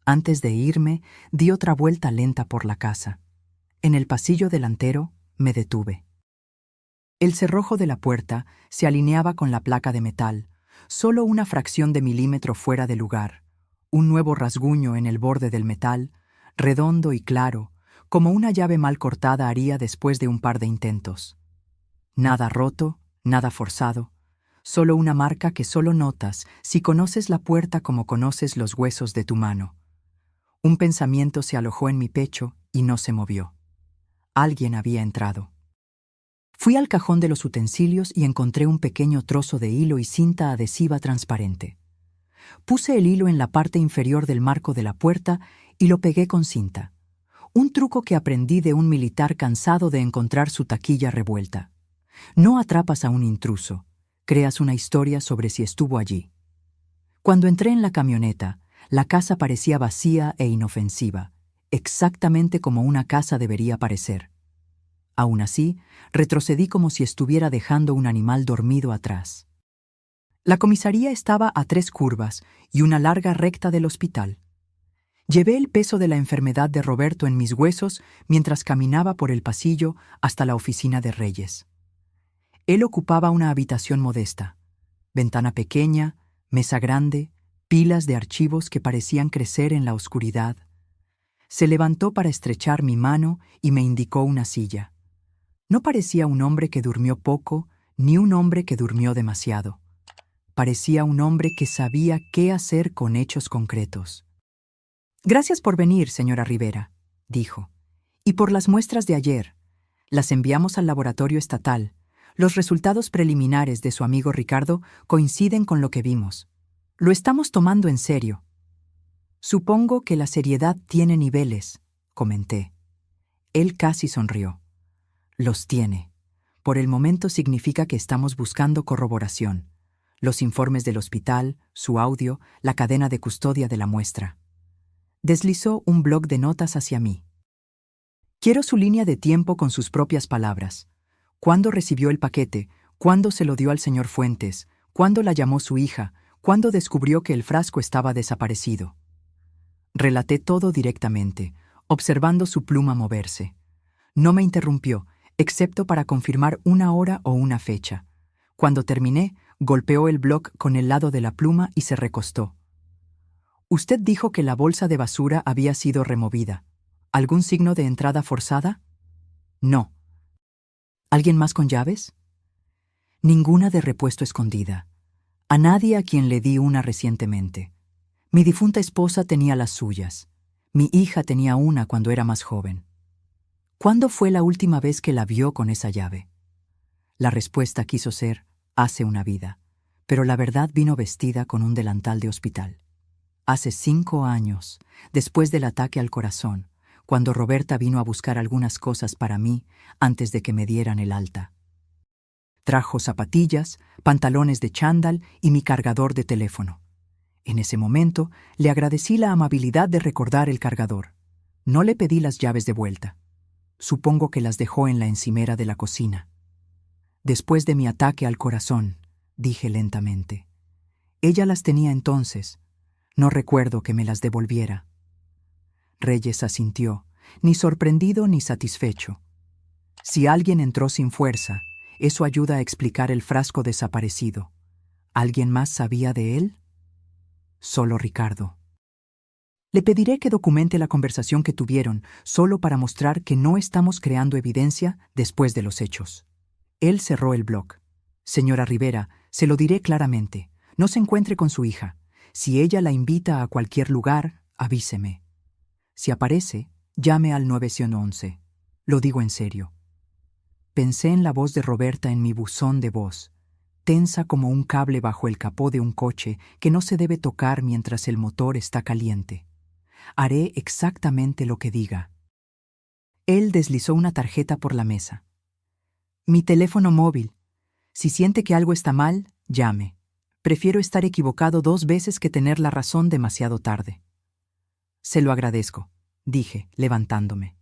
Antes de irme, di otra vuelta lenta por la casa. En el pasillo delantero me detuve. El cerrojo de la puerta se alineaba con la placa de metal, solo una fracción de milímetro fuera de lugar. Un nuevo rasguño en el borde del metal, redondo y claro, como una llave mal cortada haría después de un par de intentos. Nada roto, nada forzado, solo una marca que solo notas si conoces la puerta como conoces los huesos de tu mano. Un pensamiento se alojó en mi pecho y no se movió. Alguien había entrado. Fui al cajón de los utensilios y encontré un pequeño trozo de hilo y cinta adhesiva transparente. Puse el hilo en la parte inferior del marco de la puerta y lo pegué con cinta. Un truco que aprendí de un militar cansado de encontrar su taquilla revuelta. No atrapas a un intruso, creas una historia sobre si estuvo allí. Cuando entré en la camioneta, la casa parecía vacía e inofensiva, exactamente como una casa debería parecer. Aún así, retrocedí como si estuviera dejando un animal dormido atrás. La comisaría estaba a 3 curvas y una larga recta del hospital. Llevé el peso de la enfermedad de Roberto en mis huesos mientras caminaba por el pasillo hasta la oficina de Reyes. Él ocupaba una habitación modesta. Ventana pequeña, mesa grande, pilas de archivos que parecían crecer en la oscuridad. Se levantó para estrechar mi mano y me indicó una silla. No parecía un hombre que durmió poco, ni un hombre que durmió demasiado. Parecía un hombre que sabía qué hacer con hechos concretos. «Gracias por venir, señora Rivera», dijo, Y por las muestras de ayer, las enviamos al laboratorio estatal. Los resultados preliminares de su amigo Ricardo coinciden con lo que vimos. Lo estamos tomando en serio. Supongo que la seriedad tiene niveles, comenté. Él casi sonrió. Los tiene. Por el momento significa que estamos buscando corroboración. Los informes del hospital, su audio, la cadena de custodia de la muestra. Deslizó un bloc de notas hacia mí. Quiero su línea de tiempo con sus propias palabras. ¿Cuándo recibió el paquete? ¿Cuándo se lo dio al señor Fuentes? ¿Cuándo la llamó su hija? ¿Cuándo descubrió que el frasco estaba desaparecido? Relaté todo directamente, observando su pluma moverse. No me interrumpió, excepto para confirmar una hora o una fecha. Cuando terminé, golpeó el bloc con el lado de la pluma y se recostó. Usted dijo que la bolsa de basura había sido removida. ¿Algún signo de entrada forzada? No. ¿Alguien más con llaves? Ninguna de repuesto escondida. A nadie a quien le di una recientemente. Mi difunta esposa tenía las suyas. Mi hija tenía una cuando era más joven. ¿Cuándo fue la última vez que la vio con esa llave? La respuesta quiso ser, hace una vida, pero la verdad vino vestida con un delantal de hospital. Hace 5 años, después del ataque al corazón, cuando Roberta vino a buscar algunas cosas para mí antes de que me dieran el alta. Trajo zapatillas, pantalones de chándal y mi cargador de teléfono. En ese momento, le agradecí la amabilidad de recordar el cargador. No le pedí las llaves de vuelta. Supongo que las dejó en la encimera de la cocina. Después de mi ataque al corazón, dije lentamente. Ella las tenía entonces. No recuerdo que me las devolviera. Reyes asintió, ni sorprendido ni satisfecho. Si alguien entró sin fuerza, eso ayuda a explicar el frasco desaparecido. ¿Alguien más sabía de él? Solo Ricardo. Le pediré que documente la conversación que tuvieron, solo para mostrar que no estamos creando evidencia después de los hechos. Él cerró el bloc. Señora Rivera, se lo diré claramente. No se encuentre con su hija. Si ella la invita a cualquier lugar, avíseme. Si aparece, llame al 911. Lo digo en serio. Pensé en la voz de Roberta en mi buzón de voz, tensa como un cable bajo el capó de un coche que no se debe tocar mientras el motor está caliente. Haré exactamente lo que diga. Él deslizó una tarjeta por la mesa. Mi teléfono móvil. Si siente que algo está mal, llame. Prefiero estar equivocado 2 veces que tener la razón demasiado tarde. Se lo agradezco, dije, levantándome.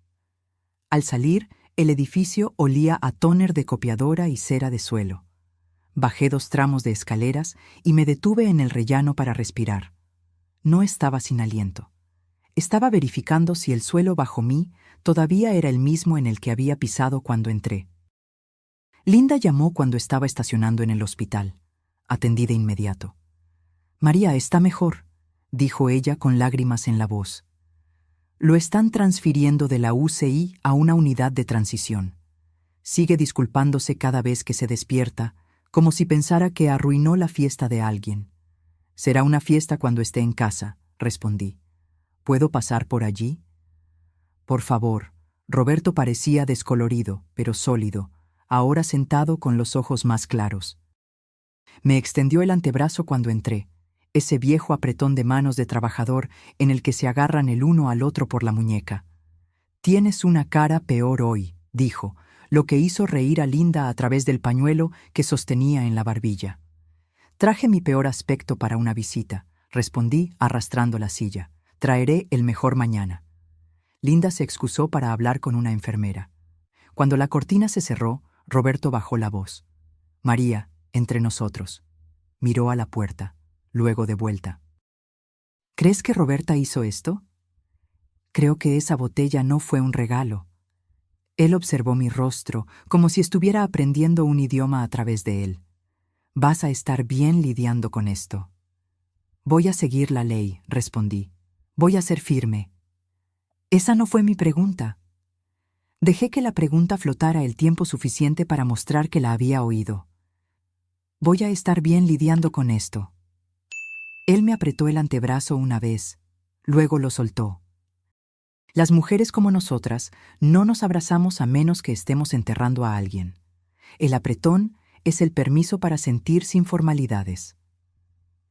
Al salir, el edificio olía a tóner de copiadora y cera de suelo. Bajé 2 tramos de escaleras y me detuve en el rellano para respirar. No estaba sin aliento. Estaba verificando si el suelo bajo mí todavía era el mismo en el que había pisado cuando entré. Linda llamó cuando estaba estacionando en el hospital. Atendí de inmediato. María está mejor, dijo ella con lágrimas en la voz. Lo están transfiriendo de la UCI a una unidad de transición. Sigue disculpándose cada vez que se despierta, como si pensara que arruinó la fiesta de alguien. Será una fiesta cuando esté en casa, respondí. ¿Puedo pasar por allí? Por favor. Roberto parecía descolorido, pero sólido, ahora sentado con los ojos más claros. Me extendió el antebrazo cuando entré, ese viejo apretón de manos de trabajador en el que se agarran el uno al otro por la muñeca. Tienes una cara peor hoy, dijo, lo que hizo reír a Linda a través del pañuelo que sostenía en la barbilla. Traje mi peor aspecto para una visita, respondí arrastrando la silla. Traeré el mejor mañana. Linda se excusó para hablar con una enfermera. Cuando la cortina se cerró, Roberto bajó la voz. María, entre nosotros. Miró a la puerta, luego de vuelta. ¿Crees que Roberta hizo esto? Creo que esa botella no fue un regalo. Él observó mi rostro, como si estuviera aprendiendo un idioma a través de él. Vas a estar bien lidiando con esto. Voy a seguir la ley, respondí. Voy a ser firme. Esa no fue mi pregunta. Dejé que la pregunta flotara el tiempo suficiente para mostrar que la había oído. Voy a estar bien lidiando con esto. Él me apretó el antebrazo una vez, luego lo soltó. Las mujeres como nosotras no nos abrazamos a menos que estemos enterrando a alguien. El apretón es el permiso para sentir sin formalidades.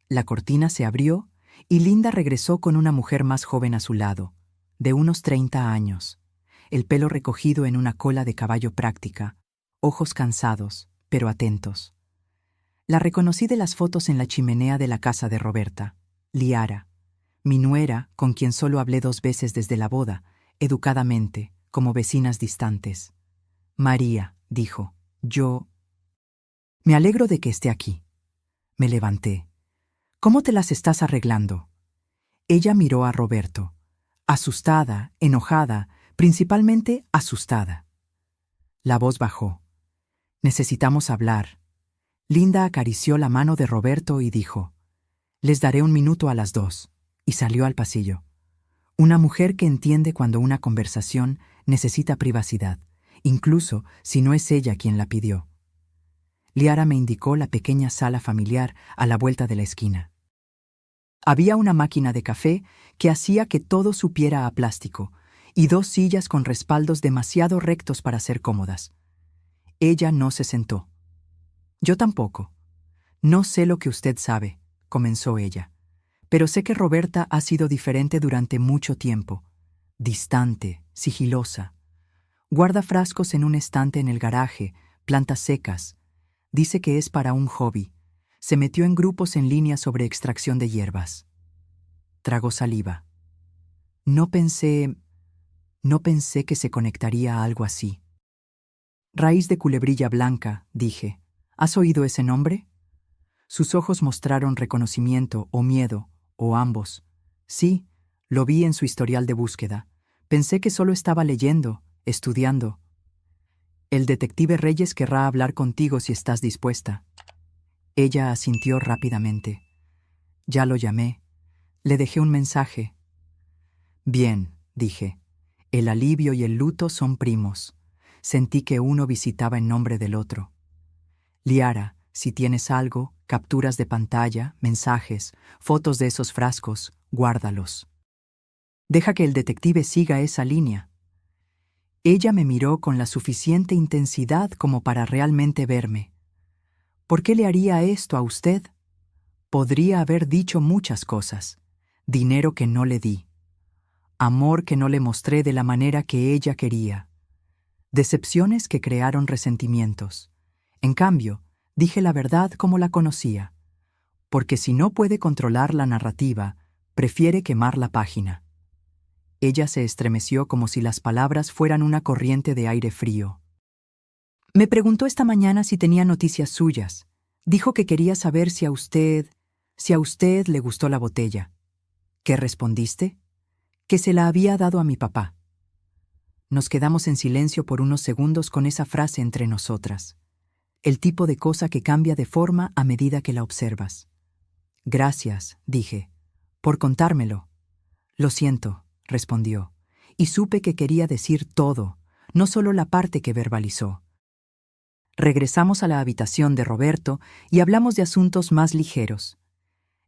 La cortina se abrió y Linda regresó con una mujer más joven a su lado, de unos 30 años, el pelo recogido en una cola de caballo práctica, ojos cansados, pero atentos. La reconocí de las fotos en la chimenea de la casa de Roberta, Liara, mi nuera, con quien solo hablé 2 veces desde la boda, educadamente, como vecinas distantes. María, dijo, yo... Me alegro de que esté aquí. Me levanté. ¿Cómo te las estás arreglando? Ella miró a Roberto, asustada, enojada, principalmente asustada. La voz bajó. Necesitamos hablar. Linda acarició la mano de Roberto y dijo, les daré 1 minuto a las 2, y salió al pasillo. Una mujer que entiende cuando una conversación necesita privacidad, incluso si no es ella quien la pidió. Liara me indicó la pequeña sala familiar a la vuelta de la esquina. Había una máquina de café que hacía que todo supiera a plástico y 2 sillas con respaldos demasiado rectos para ser cómodas. Ella no se sentó. Yo tampoco. No sé lo que usted sabe, comenzó ella, pero sé que Roberta ha sido diferente durante mucho tiempo. Distante, sigilosa. Guarda frascos en un estante en el garaje, plantas secas. Dice que es para un hobby. Se metió en grupos en línea sobre extracción de hierbas. Tragó saliva. No pensé que se conectaría a algo así. Raíz de culebrilla blanca, dije. ¿Has oído ese nombre? Sus ojos mostraron reconocimiento o miedo, o ambos. Sí, lo vi en su historial de búsqueda. Pensé que solo estaba leyendo, estudiando. El detective Reyes querrá hablar contigo si estás dispuesta. Ella asintió rápidamente. Ya lo llamé. Le dejé un mensaje. Bien, dije. El alivio y el luto son primos. Sentí que uno visitaba en nombre del otro. Liara, si tienes algo, capturas de pantalla, mensajes, fotos de esos frascos, guárdalos. Deja que el detective siga esa línea. Ella me miró con la suficiente intensidad como para realmente verme. ¿Por qué le haría esto a usted? Podría haber dicho muchas cosas. Dinero que no le di. Amor que no le mostré de la manera que ella quería. Decepciones que crearon resentimientos. En cambio, dije la verdad como la conocía. Porque si no puede controlar la narrativa, prefiere quemar la página. Ella se estremeció como si las palabras fueran una corriente de aire frío. Me preguntó esta mañana si tenía noticias suyas. Dijo que quería saber si a usted le gustó la botella. ¿Qué respondiste? Que se la había dado a mi papá. Nos quedamos en silencio por unos segundos con esa frase entre nosotras. El tipo de cosa que cambia de forma a medida que la observas. Gracias, dije, por contármelo. Lo siento, respondió, y supe que quería decir todo, no solo la parte que verbalizó. Regresamos a la habitación de Roberto y hablamos de asuntos más ligeros.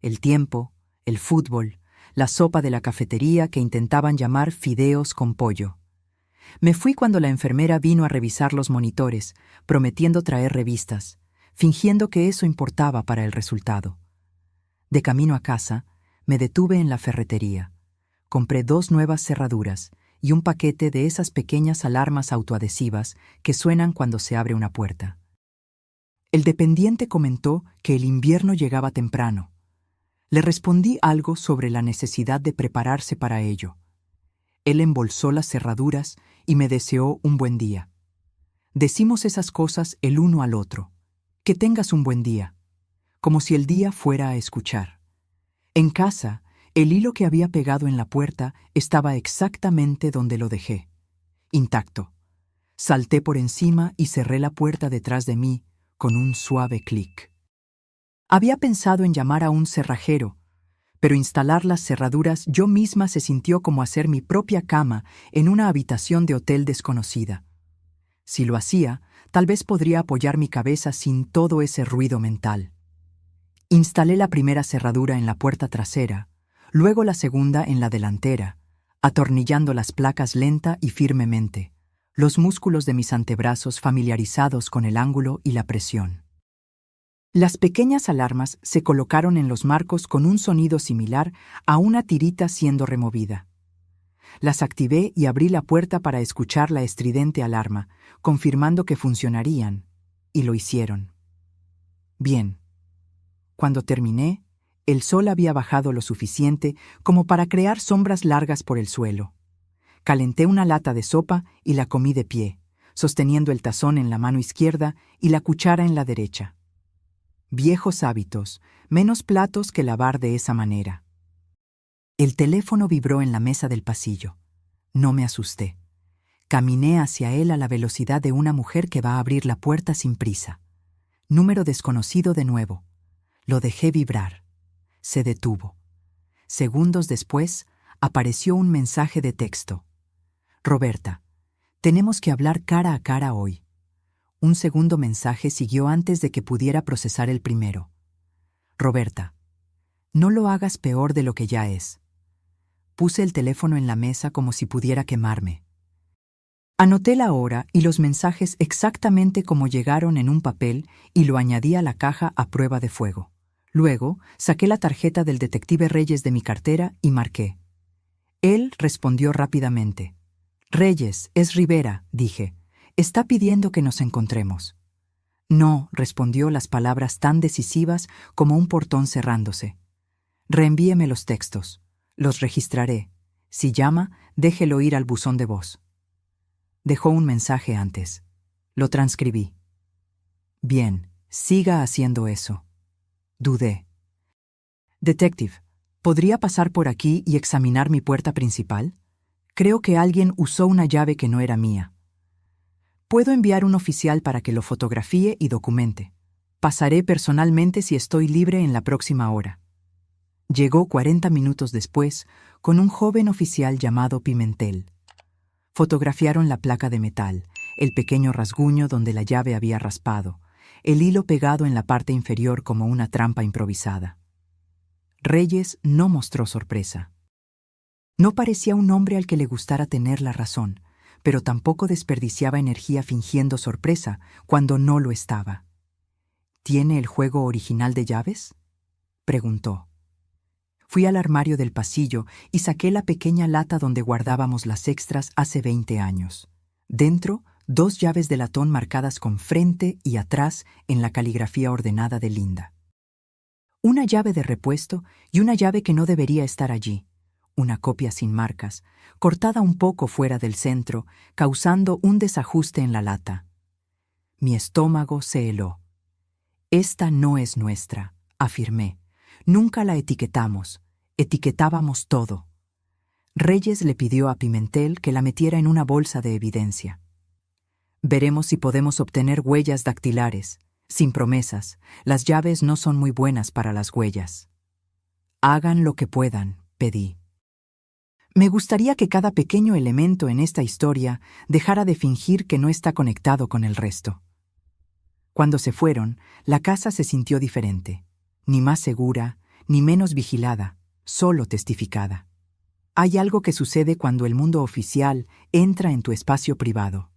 El tiempo, el fútbol, la sopa de la cafetería que intentaban llamar fideos con pollo. Me fui cuando la enfermera vino a revisar los monitores, prometiendo traer revistas, fingiendo que eso importaba para el resultado. De camino a casa, me detuve en la ferretería. Compré 2 nuevas cerraduras y un paquete de esas pequeñas alarmas autoadhesivas que suenan cuando se abre una puerta. El dependiente comentó que el invierno llegaba temprano. Le respondí algo sobre la necesidad de prepararse para ello. Él embolsó las cerraduras y me deseó un buen día. Decimos esas cosas el uno al otro. Que tengas un buen día. Como si el día fuera a escuchar. En casa, el hilo que había pegado en la puerta estaba exactamente donde lo dejé. Intacto. Salté por encima y cerré la puerta detrás de mí con un suave clic. Había pensado en llamar a un cerrajero, pero instalar las cerraduras yo misma se sintió como hacer mi propia cama en una habitación de hotel desconocida. Si lo hacía, tal vez podría apoyar mi cabeza sin todo ese ruido mental. Instalé la primera cerradura en la puerta trasera, luego la segunda en la delantera, atornillando las placas lenta y firmemente, los músculos de mis antebrazos familiarizados con el ángulo y la presión. Las pequeñas alarmas se colocaron en los marcos con un sonido similar a una tirita siendo removida. Las activé y abrí la puerta para escuchar la estridente alarma, confirmando que funcionarían, y lo hicieron. Bien. Cuando terminé, el sol había bajado lo suficiente como para crear sombras largas por el suelo. Calenté una lata de sopa y la comí de pie, sosteniendo el tazón en la mano izquierda y la cuchara en la derecha. Viejos hábitos, menos platos que lavar de esa manera. El teléfono vibró en la mesa del pasillo. No me asusté. Caminé hacia él a la velocidad de una mujer que va a abrir la puerta sin prisa. Número desconocido de nuevo. Lo dejé vibrar. Se detuvo. Segundos después, apareció un mensaje de texto. Roberta, tenemos que hablar cara a cara hoy. Un segundo mensaje siguió antes de que pudiera procesar el primero. Roberta, no lo hagas peor de lo que ya es. Puse el teléfono en la mesa como si pudiera quemarme. Anoté la hora y los mensajes exactamente como llegaron en un papel y lo añadí a la caja a prueba de fuego. Luego, saqué la tarjeta del detective Reyes de mi cartera y marqué. Él respondió rápidamente. Reyes, es Rivera, dije. Está pidiendo que nos encontremos. No, respondió las palabras tan decisivas como un portón cerrándose. Reenvíeme los textos. Los registraré. Si llama, déjelo ir al buzón de voz. Dejó un mensaje antes. Lo transcribí. Bien, siga haciendo eso. Dudé. Detective, ¿podría pasar por aquí y examinar mi puerta principal? Creo que alguien usó una llave que no era mía. Puedo enviar un oficial para que lo fotografíe y documente. Pasaré personalmente si estoy libre en la próxima hora. Llegó 40 minutos después con un joven oficial llamado Pimentel. Fotografiaron la placa de metal, el pequeño rasguño donde la llave había raspado, el hilo pegado en la parte inferior como una trampa improvisada. Reyes no mostró sorpresa. No parecía un hombre al que le gustara tener la razón, pero tampoco desperdiciaba energía fingiendo sorpresa cuando no lo estaba. ¿Tiene el juego original de llaves?, preguntó. Fui al armario del pasillo y saqué la pequeña lata donde guardábamos las extras hace 20 años. Dentro, 2 llaves de latón marcadas con frente y atrás en la caligrafía ordenada de Linda. Una llave de repuesto y una llave que no debería estar allí. Una copia sin marcas, cortada un poco fuera del centro, causando un desajuste en la lata. Mi estómago se heló. Esta no es nuestra, afirmé. Nunca la etiquetamos. Etiquetábamos todo. Reyes le pidió a Pimentel que la metiera en una bolsa de evidencia. Veremos si podemos obtener huellas dactilares. Sin promesas, las llaves no son muy buenas para las huellas. Hagan lo que puedan, pedí. Me gustaría que cada pequeño elemento en esta historia dejara de fingir que no está conectado con el resto. Cuando se fueron, la casa se sintió diferente. Ni más segura, ni menos vigilada, solo testificada. Hay algo que sucede cuando el mundo oficial entra en tu espacio privado.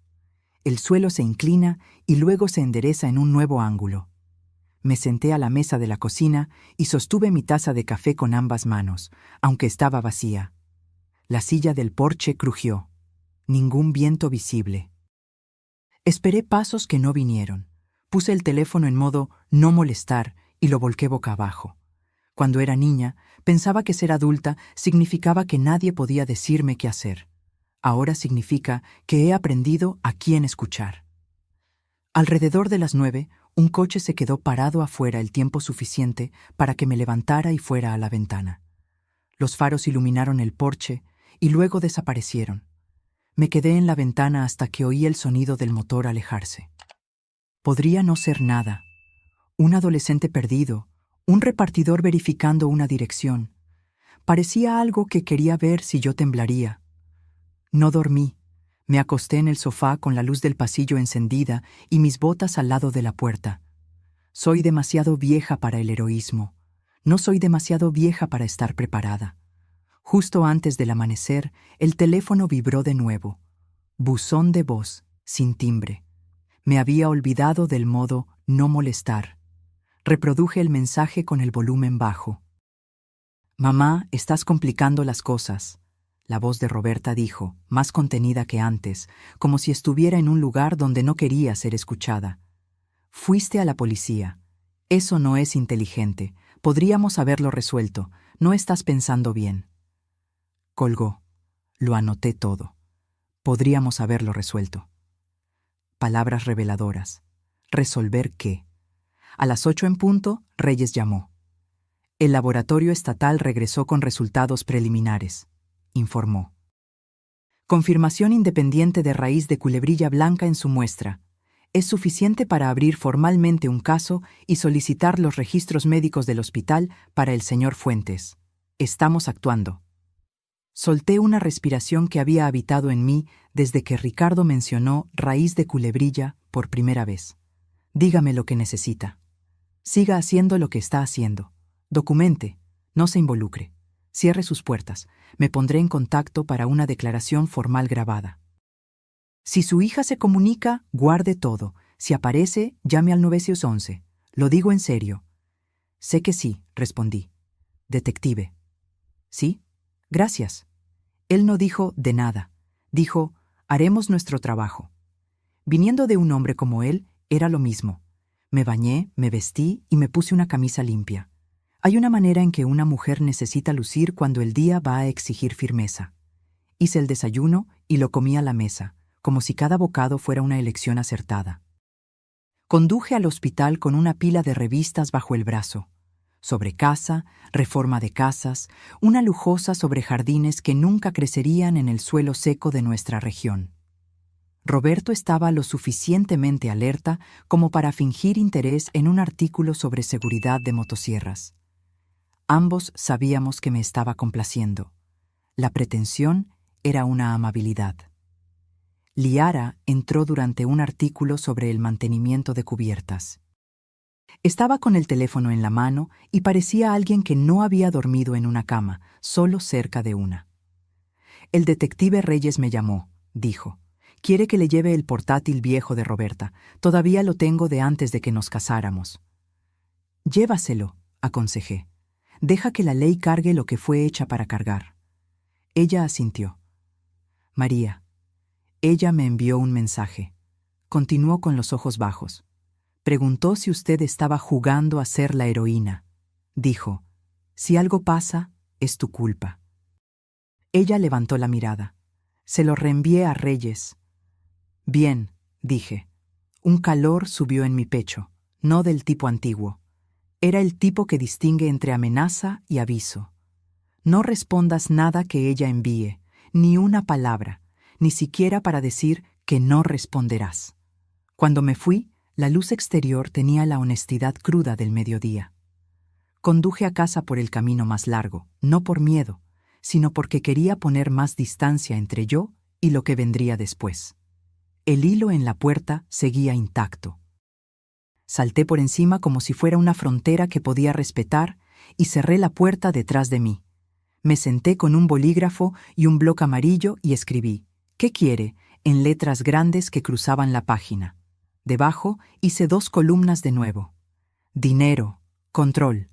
El suelo se inclina y luego se endereza en un nuevo ángulo. Me senté a la mesa de la cocina y sostuve mi taza de café con ambas manos, aunque estaba vacía. La silla del porche crujió. Ningún viento visible. Esperé pasos que no vinieron. Puse el teléfono en modo no molestar y lo volqué boca abajo. Cuando era niña, pensaba que ser adulta significaba que nadie podía decirme qué hacer. Ahora significa que he aprendido a quién escuchar. Alrededor de las 9, un coche se quedó parado afuera el tiempo suficiente para que me levantara y fuera a la ventana. Los faros iluminaron el porche y luego desaparecieron. Me quedé en la ventana hasta que oí el sonido del motor alejarse. Podría no ser nada. Un adolescente perdido, un repartidor verificando una dirección. Parecía algo que quería ver si yo temblaría. No dormí. Me acosté en el sofá con la luz del pasillo encendida y mis botas al lado de la puerta. Soy demasiado vieja para el heroísmo. No soy demasiado vieja para estar preparada. Justo antes del amanecer, el teléfono vibró de nuevo. Buzón de voz, sin timbre. Me había olvidado del modo no molestar. Reproduje el mensaje con el volumen bajo. «Mamá, estás complicando las cosas», la voz de Roberta dijo, más contenida que antes, como si estuviera en un lugar donde no quería ser escuchada. «Fuiste a la policía. Eso no es inteligente. Podríamos haberlo resuelto. No estás pensando bien». Colgó. Lo anoté todo. Podríamos haberlo resuelto. Palabras reveladoras. ¿Resolver qué? A las 8 en punto, Reyes llamó. El laboratorio estatal regresó con resultados preliminares, informó. Confirmación independiente de raíz de culebrilla blanca en su muestra. Es suficiente para abrir formalmente un caso y solicitar los registros médicos del hospital para el señor Fuentes. Estamos actuando. Solté una respiración que había habitado en mí desde que Ricardo mencionó raíz de culebrilla por primera vez. Dígame lo que necesita. Siga haciendo lo que está haciendo. Documente. No se involucre. Cierre sus puertas. Me pondré en contacto para una declaración formal grabada. Si su hija se comunica, guarde todo. Si aparece, llame al 911. Lo digo en serio. Sé que sí, respondí. Detective. ¿Sí? Gracias. Él no dijo de nada. Dijo, haremos nuestro trabajo. Viniendo de un hombre como él, era lo mismo. Me bañé, me vestí y me puse una camisa limpia. Hay una manera en que una mujer necesita lucir cuando el día va a exigir firmeza. Hice el desayuno y lo comí a la mesa, como si cada bocado fuera una elección acertada. Conduje al hospital con una pila de revistas bajo el brazo. Sobre casa, reforma de casas, una lujosa sobre jardines que nunca crecerían en el suelo seco de nuestra región. Roberto estaba lo suficientemente alerta como para fingir interés en un artículo sobre seguridad de motosierras. Ambos sabíamos que me estaba complaciendo. La pretensión era una amabilidad. Liara entró durante un artículo sobre el mantenimiento de cubiertas. Estaba con el teléfono en la mano y parecía alguien que no había dormido en una cama, solo cerca de una. «El detective Reyes me llamó», dijo. «Quiere que le lleve el portátil viejo de Roberta. Todavía lo tengo de antes de que nos casáramos». «Llévaselo», aconsejé. «Deja que la ley cargue lo que fue hecha para cargar». Ella asintió. «María». Ella me envió un mensaje. Continuó con los ojos bajos. Preguntó si usted estaba jugando a ser la heroína. Dijo, si algo pasa, es tu culpa. Ella levantó la mirada. Se lo reenvié a Reyes. Bien, dije. Un calor subió en mi pecho, no del tipo antiguo. Era el tipo que distingue entre amenaza y aviso. No respondas nada que ella envíe, ni una palabra, ni siquiera para decir que no responderás. Cuando me fui, la luz exterior tenía la honestidad cruda del mediodía. Conduje a casa por el camino más largo, no por miedo, sino porque quería poner más distancia entre yo y lo que vendría después. El hilo en la puerta seguía intacto. Salté por encima como si fuera una frontera que podía respetar y cerré la puerta detrás de mí. Me senté con un bolígrafo y un bloc amarillo y escribí, «¿Qué quiere?», en letras grandes que cruzaban la página. Debajo hice 2 columnas de nuevo. Dinero, control.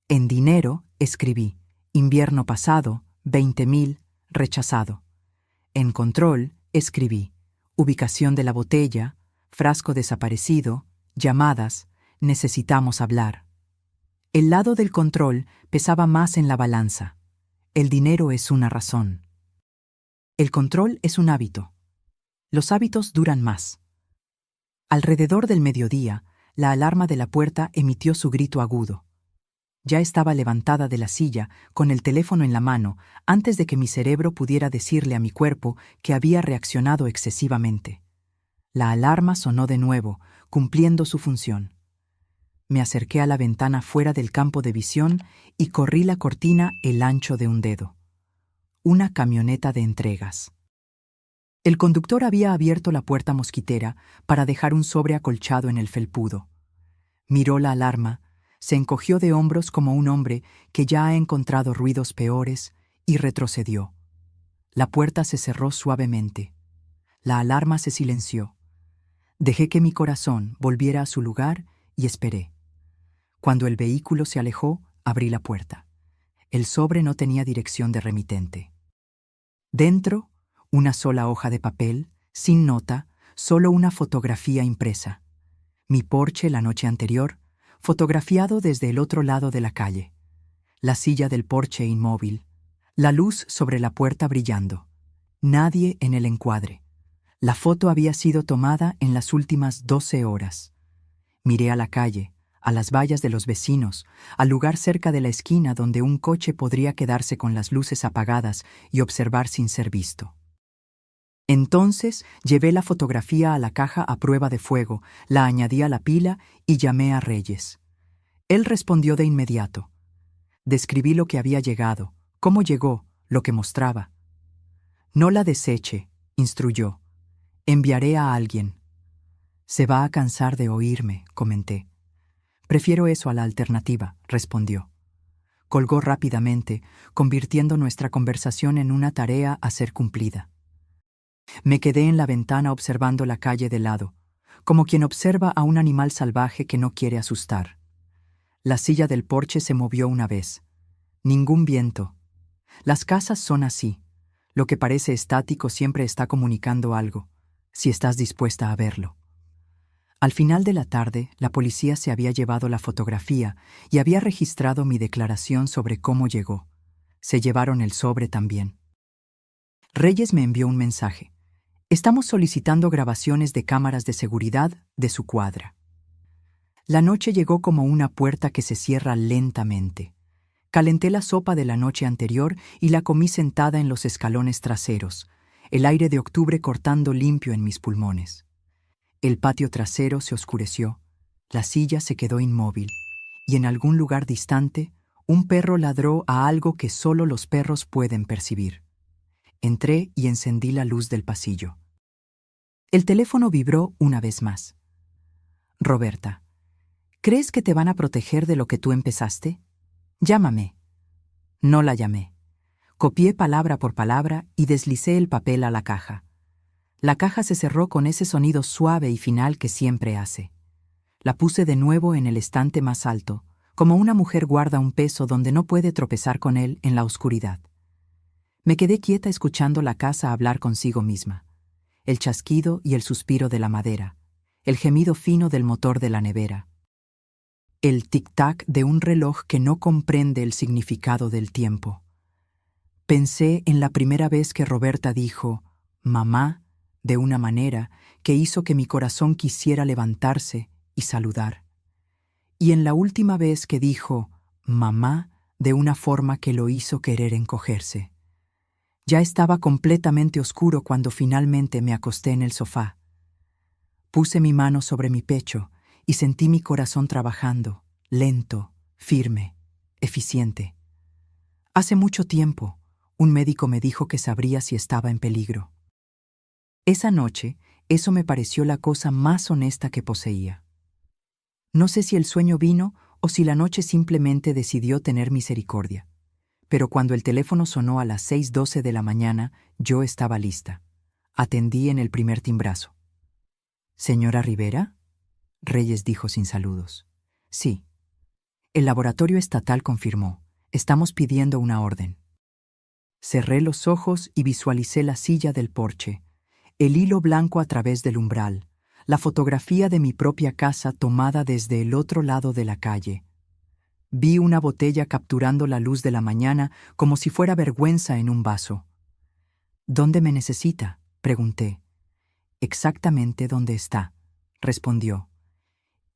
En dinero escribí, invierno pasado, 20.000, rechazado. En control escribí, ubicación de la botella, frasco desaparecido, llamadas, necesitamos hablar. El lado del control pesaba más en la balanza. El dinero es una razón. El control es un hábito. Los hábitos duran más. Alrededor del mediodía, la alarma de la puerta emitió su grito agudo. Ya estaba levantada de la silla, con el teléfono en la mano, antes de que mi cerebro pudiera decirle a mi cuerpo que había reaccionado excesivamente. La alarma sonó de nuevo, cumpliendo su función. Me acerqué a la ventana fuera del campo de visión y corrí la cortina el ancho de un dedo. Una camioneta de entregas. El conductor había abierto la puerta mosquitera para dejar un sobre acolchado en el felpudo. Miró la alarma, se encogió de hombros como un hombre que ya ha encontrado ruidos peores y retrocedió. La puerta se cerró suavemente. La alarma se silenció. Dejé que mi corazón volviera a su lugar y esperé. Cuando el vehículo se alejó, abrí la puerta. El sobre no tenía dirección de remitente. Dentro, una sola hoja de papel, sin nota, solo una fotografía impresa. Mi Porsche la noche anterior, fotografiado desde el otro lado de la calle. La silla del Porsche inmóvil. La luz sobre la puerta brillando. Nadie en el encuadre. La foto había sido tomada en las últimas 12 horas. Miré a la calle, a las vallas de los vecinos, al lugar cerca de la esquina donde un coche podría quedarse con las luces apagadas y observar sin ser visto. Entonces llevé la fotografía a la caja a prueba de fuego, la añadí a la pila y llamé a Reyes. Él respondió de inmediato. Describí lo que había llegado, cómo llegó, lo que mostraba. No la deseche, instruyó. Enviaré a alguien. Se va a cansar de oírme, comenté. Prefiero eso a la alternativa, respondió. Colgó rápidamente, convirtiendo nuestra conversación en una tarea a ser cumplida. Me quedé en la ventana observando la calle de lado, como quien observa a un animal salvaje que no quiere asustar. La silla del Porsche se movió una vez. Ningún viento. Las casas son así. Lo que parece estático siempre está comunicando algo, si estás dispuesta a verlo. Al final de la tarde, la policía se había llevado la fotografía y había registrado mi declaración sobre cómo llegó. Se llevaron el sobre también. Reyes me envió un mensaje. Estamos solicitando grabaciones de cámaras de seguridad de su cuadra. La noche llegó como una puerta que se cierra lentamente. Calenté la sopa de la noche anterior y la comí sentada en los escalones traseros, el aire de octubre cortando limpio en mis pulmones. El patio trasero se oscureció, la silla se quedó inmóvil, y en algún lugar distante, un perro ladró a algo que solo los perros pueden percibir. Entré y encendí la luz del pasillo. El teléfono vibró una vez más. Roberta, ¿crees que te van a proteger de lo que tú empezaste? Llámame. No la llamé. Copié palabra por palabra y deslicé el papel a la caja. La caja se cerró con ese sonido suave y final que siempre hace. La puse de nuevo en el estante más alto, como una mujer guarda un peso donde no puede tropezar con él en la oscuridad. Me quedé quieta escuchando la casa hablar consigo misma. El chasquido y el suspiro de la madera, el gemido fino del motor de la nevera, el tic-tac de un reloj que no comprende el significado del tiempo. Pensé en la primera vez que Roberta dijo «mamá» de una manera que hizo que mi corazón quisiera levantarse y saludar. Y en la última vez que dijo «mamá» de una forma que lo hizo querer encogerse. Ya estaba completamente oscuro cuando finalmente me acosté en el sofá. Puse mi mano sobre mi pecho y sentí mi corazón trabajando, lento, firme, eficiente. Hace mucho tiempo, un médico me dijo que sabría si estaba en peligro. Esa noche, eso me pareció la cosa más honesta que poseía. No sé si el sueño vino o si la noche simplemente decidió tener misericordia. Pero cuando el teléfono sonó a las 6:12 de la mañana, yo estaba lista. Atendí en el primer timbrazo. «¿Señora Rivera?» Reyes dijo sin saludos. «Sí». El laboratorio estatal confirmó. «Estamos pidiendo una orden». Cerré los ojos y visualicé la silla del Porsche, el hilo blanco a través del umbral, la fotografía de mi propia casa tomada desde el otro lado de la calle. Vi una botella capturando la luz de la mañana como si fuera vergüenza en un vaso. «¿Dónde me necesita?», pregunté. «Exactamente donde está», respondió.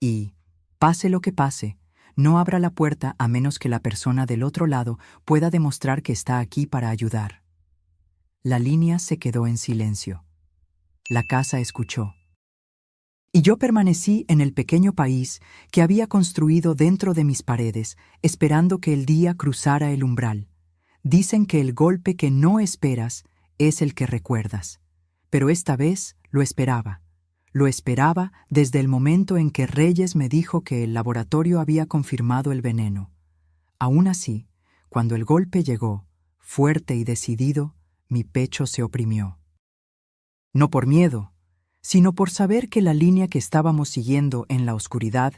«Y, pase lo que pase, no abra la puerta a menos que la persona del otro lado pueda demostrar que está aquí para ayudar». La línea se quedó en silencio. La casa escuchó. Y yo permanecí en el pequeño país que había construido dentro de mis paredes, esperando que el día cruzara el umbral. Dicen que el golpe que no esperas es el que recuerdas. Pero esta vez lo esperaba. Lo esperaba desde el momento en que Reyes me dijo que el laboratorio había confirmado el veneno. Aún así, cuando el golpe llegó, Fuerte y decidido, mi pecho se oprimió. No por miedo, sino por saber que la línea que estábamos siguiendo en la oscuridad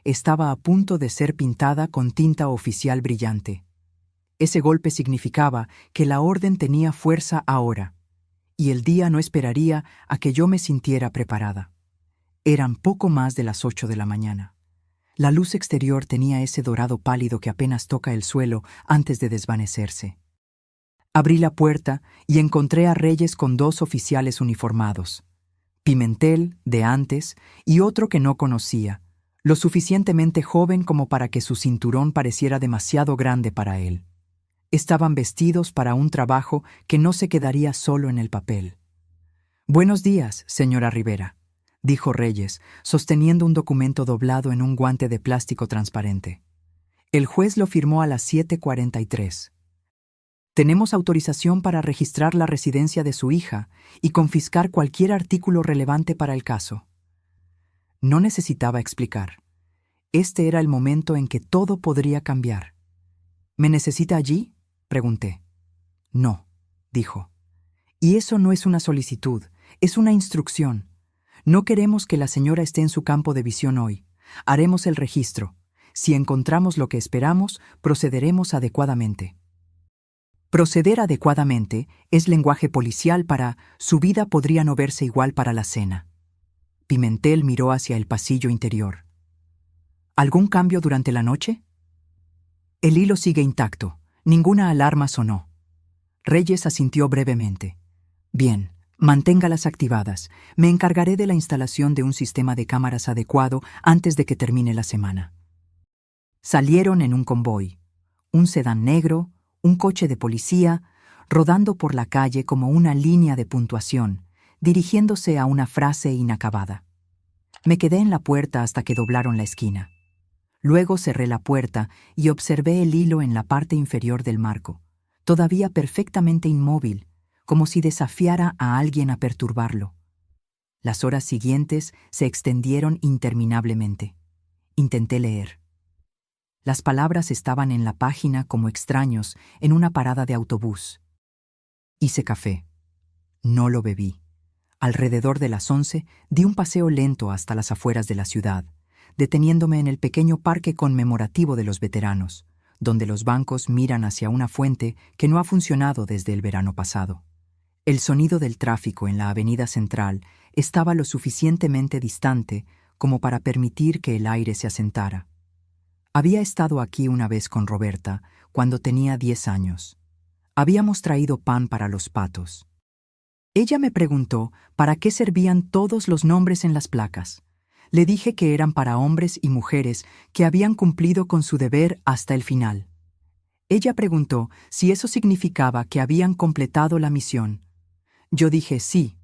estaba a punto de ser pintada con tinta oficial brillante. Ese golpe significaba que la orden tenía fuerza ahora, y el día no esperaría a que yo me sintiera preparada. Eran poco más de las 8 de la mañana. La luz exterior tenía ese dorado pálido que apenas toca el suelo antes de desvanecerse. Abrí la puerta y encontré a Reyes con 2 oficiales uniformados. Pimentel, de antes, y otro que no conocía, lo suficientemente joven como para que su cinturón pareciera demasiado grande para él. Estaban vestidos para un trabajo que no se quedaría solo en el papel. «Buenos días, señora Rivera», dijo Reyes, sosteniendo un documento doblado en un guante de plástico transparente. El juez lo firmó a las 7:43. «Tenemos autorización para registrar la residencia de su hija y confiscar cualquier artículo relevante para el caso». No necesitaba explicar. Este era el momento en que todo podría cambiar. «¿Me necesita allí?», pregunté. «No», dijo. «Y eso no es una solicitud, es una instrucción. No queremos que la señora esté en su campo de visión hoy. Haremos el registro. Si encontramos lo que esperamos, procederemos adecuadamente». Proceder adecuadamente es lenguaje policial para «su vida podría no verse igual para la cena». Pimentel miró hacia el pasillo interior. «¿Algún cambio durante la noche?» «El hilo sigue intacto. Ninguna alarma sonó». Reyes asintió brevemente. «Bien, manténgalas activadas. Me encargaré de la instalación de un sistema de cámaras adecuado antes de que termine la semana». Salieron en un convoy. Un sedán negro, un coche de policía, rodando por la calle como una línea de puntuación, dirigiéndose a una frase inacabada. Me quedé en la puerta hasta que doblaron la esquina. Luego cerré la puerta y observé el hilo en la parte inferior del marco, todavía perfectamente inmóvil, como si desafiara a alguien a perturbarlo. Las horas siguientes se extendieron interminablemente. Intenté leer. Las palabras estaban en la página como extraños en una parada de autobús. Hice café. No lo bebí. Alrededor de las 11 di un paseo lento hasta las afueras de la ciudad, deteniéndome en el pequeño parque conmemorativo de los veteranos, donde los bancos miran hacia una fuente que no ha funcionado desde el verano pasado. El sonido del tráfico en la avenida central estaba lo suficientemente distante como para permitir que el aire se asentara. Había estado aquí una vez con Roberta, cuando tenía 10 años. Habíamos traído pan para los patos. Ella me preguntó para qué servían todos los nombres en las placas. Le dije que eran para hombres y mujeres que habían cumplido con su deber hasta el final. Ella preguntó si eso significaba que habían completado la misión. Yo dije sí.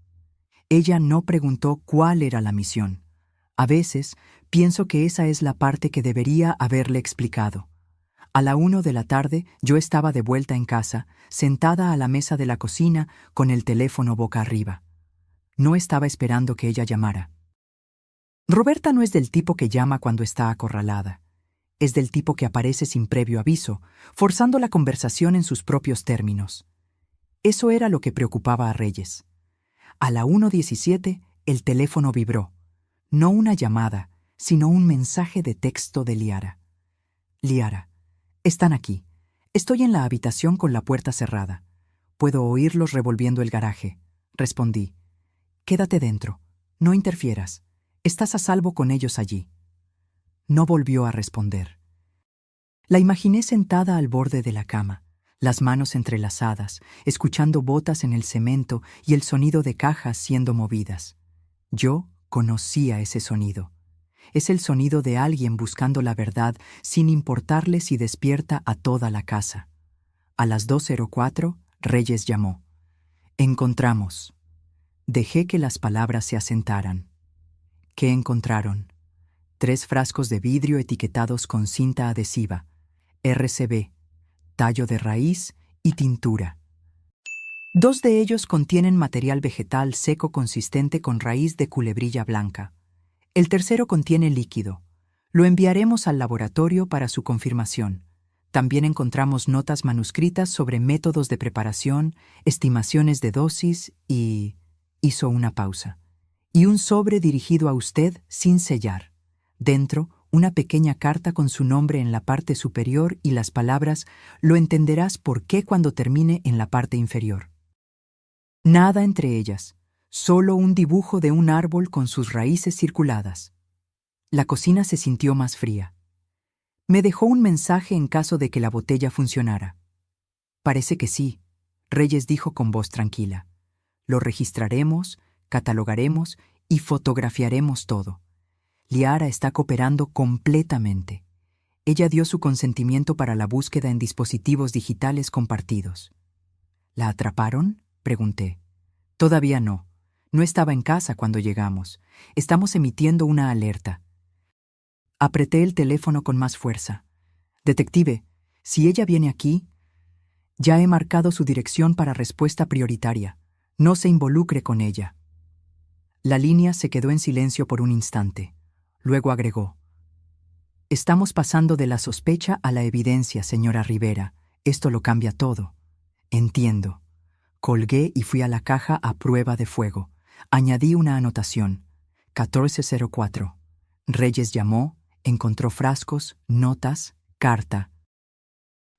Ella no preguntó cuál era la misión. A veces pienso que esa es la parte que debería haberle explicado. A la 1 de la tarde yo estaba de vuelta en casa, sentada a la mesa de la cocina con el teléfono boca arriba. No estaba esperando que ella llamara. Roberta no es del tipo que llama cuando está acorralada. Es del tipo que aparece sin previo aviso, forzando la conversación en sus propios términos. Eso era lo que preocupaba a Reyes. A la 1:17 el teléfono vibró. No una llamada, sino un mensaje de texto de Liara. «Liara, están aquí. Estoy en la habitación con la puerta cerrada. Puedo oírlos revolviendo el garaje», respondí. «Quédate dentro. No interfieras. Estás a salvo con ellos allí». No volvió a responder. La imaginé sentada al borde de la cama, las manos entrelazadas, escuchando botas en el cemento y el sonido de cajas siendo movidas. Yo conocía ese sonido. Es el sonido de alguien buscando la verdad sin importarle si despierta a toda la casa. A las 2:04, Reyes llamó. «Encontramos». Dejé que las palabras se asentaran. ¿Qué encontraron? 3 frascos de vidrio etiquetados con cinta adhesiva, RCB, tallo de raíz y tintura. 2 de ellos contienen material vegetal seco consistente con raíz de culebrilla blanca. El tercero contiene líquido. Lo enviaremos al laboratorio para su confirmación. También encontramos notas manuscritas sobre métodos de preparación, estimaciones de dosis y... Hizo una pausa. Y un sobre dirigido a usted sin sellar. Dentro, una pequeña carta con su nombre en la parte superior y las palabras «Lo entenderás por qué cuando termine» en la parte inferior. Nada entre ellas, solo un dibujo de un árbol con sus raíces circuladas. La cocina se sintió más fría. Me dejó un mensaje en caso de que la botella funcionara. Parece que sí, Reyes dijo con voz tranquila. Lo registraremos, catalogaremos y fotografiaremos todo. Liara está cooperando completamente. Ella dio su consentimiento para la búsqueda en dispositivos digitales compartidos. ¿La atraparon?, pregunté. Todavía no. No estaba en casa cuando llegamos. Estamos emitiendo una alerta. Apreté el teléfono con más fuerza. Detective, si ella viene aquí, ya he marcado su dirección para respuesta prioritaria. No se involucre con ella. La línea se quedó en silencio por un instante. Luego agregó. Estamos pasando de la sospecha a la evidencia, señora Rivera. Esto lo cambia todo. Entiendo. Colgué y fui a la caja a prueba de fuego. Añadí una anotación. 1404. Reyes llamó, encontró frascos, notas, carta.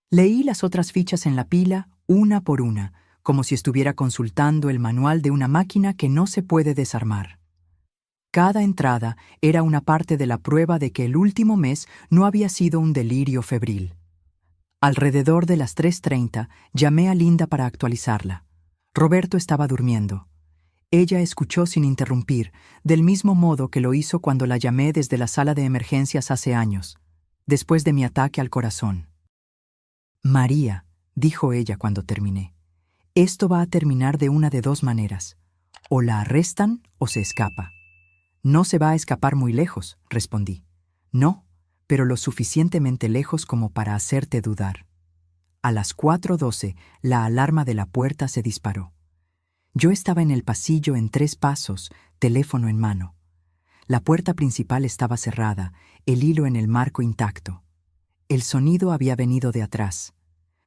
Leí las otras fichas en la pila, una por una, como si estuviera consultando el manual de una máquina que no se puede desarmar. Cada entrada era una parte de la prueba de que el último mes no había sido un delirio febril. Alrededor de las 3:30 llamé a Linda para actualizarla. Roberto estaba durmiendo. Ella escuchó sin interrumpir, del mismo modo que lo hizo cuando la llamé desde la sala de emergencias hace años, después de mi ataque al corazón. María, dijo ella cuando terminé, esto va a terminar de una de dos maneras. O la arrestan o se escapa. No se va a escapar muy lejos, respondí. No, pero lo suficientemente lejos como para hacerte dudar. A las 4:12, la alarma de la puerta se disparó. Yo estaba en el pasillo en 3 pasos, teléfono en mano. La puerta principal estaba cerrada, el hilo en el marco intacto. El sonido había venido de atrás.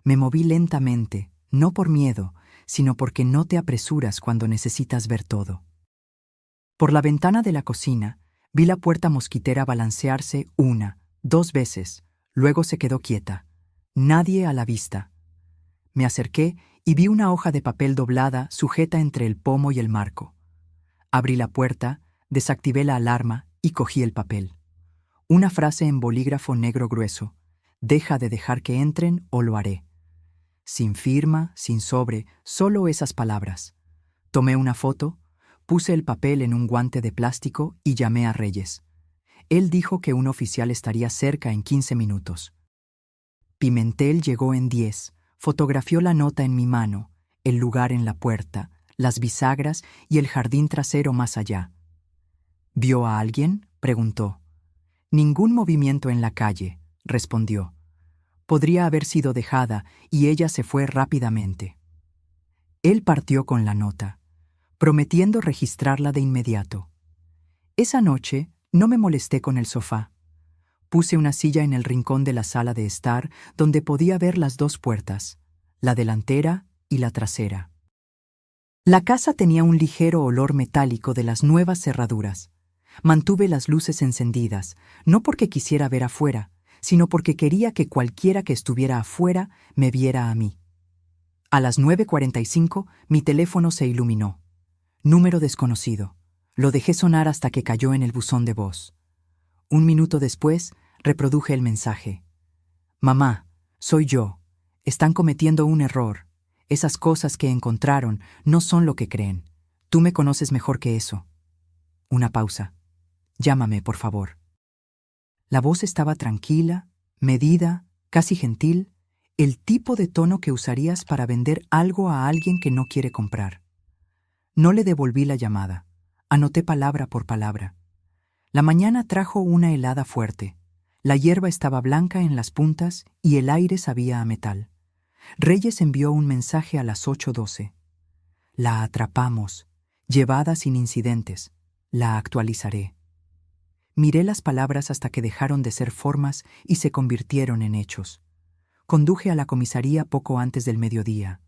Me moví lentamente, no por miedo, sino porque no te apresuras cuando necesitas ver todo. Por la ventana de la cocina, vi la puerta mosquitera balancearse 1, 2 veces, luego se quedó quieta. Nadie a la vista. Me acerqué y vi una hoja de papel doblada sujeta entre el pomo y el marco. Abrí la puerta, desactivé la alarma y cogí el papel. Una frase en bolígrafo negro grueso. Deja de dejar que entren o lo haré. Sin firma, sin sobre, solo esas palabras. Tomé una foto, puse el papel en un guante de plástico y llamé a Reyes. Él dijo que un oficial estaría cerca en 15 minutos. Pimentel llegó en 10, fotografió la nota en mi mano, el lugar en la puerta, las bisagras y el jardín trasero más allá. ¿Vio a alguien?, preguntó. Ningún movimiento en la calle, respondió. Podría haber sido dejada y ella se fue rápidamente. Él partió con la nota, prometiendo registrarla de inmediato. Esa noche no me molesté con el sofá. Puse una silla en el rincón de la sala de estar donde podía ver las 2 puertas, la delantera y la trasera. La casa tenía un ligero olor metálico de las nuevas cerraduras. Mantuve las luces encendidas, no porque quisiera ver afuera, sino porque quería que cualquiera que estuviera afuera me viera a mí. A las 9:45 mi teléfono se iluminó. Número desconocido. Lo dejé sonar hasta que cayó en el buzón de voz. 1 minuto después, reproduje el mensaje. Mamá, soy yo. Están cometiendo un error. Esas cosas que encontraron no son lo que creen. Tú me conoces mejor que eso. Una pausa. Llámame, por favor. La voz estaba tranquila, medida, casi gentil, el tipo de tono que usarías para vender algo a alguien que no quiere comprar. No le devolví la llamada. Anoté palabra por palabra. La mañana trajo una helada fuerte. La hierba estaba blanca en las puntas y el aire sabía a metal. Reyes envió un mensaje a las 8:12. La atrapamos, llevada sin incidentes. La actualizaré. Miré las palabras hasta que dejaron de ser formas y se convirtieron en hechos. Conduje a la comisaría poco antes del mediodía.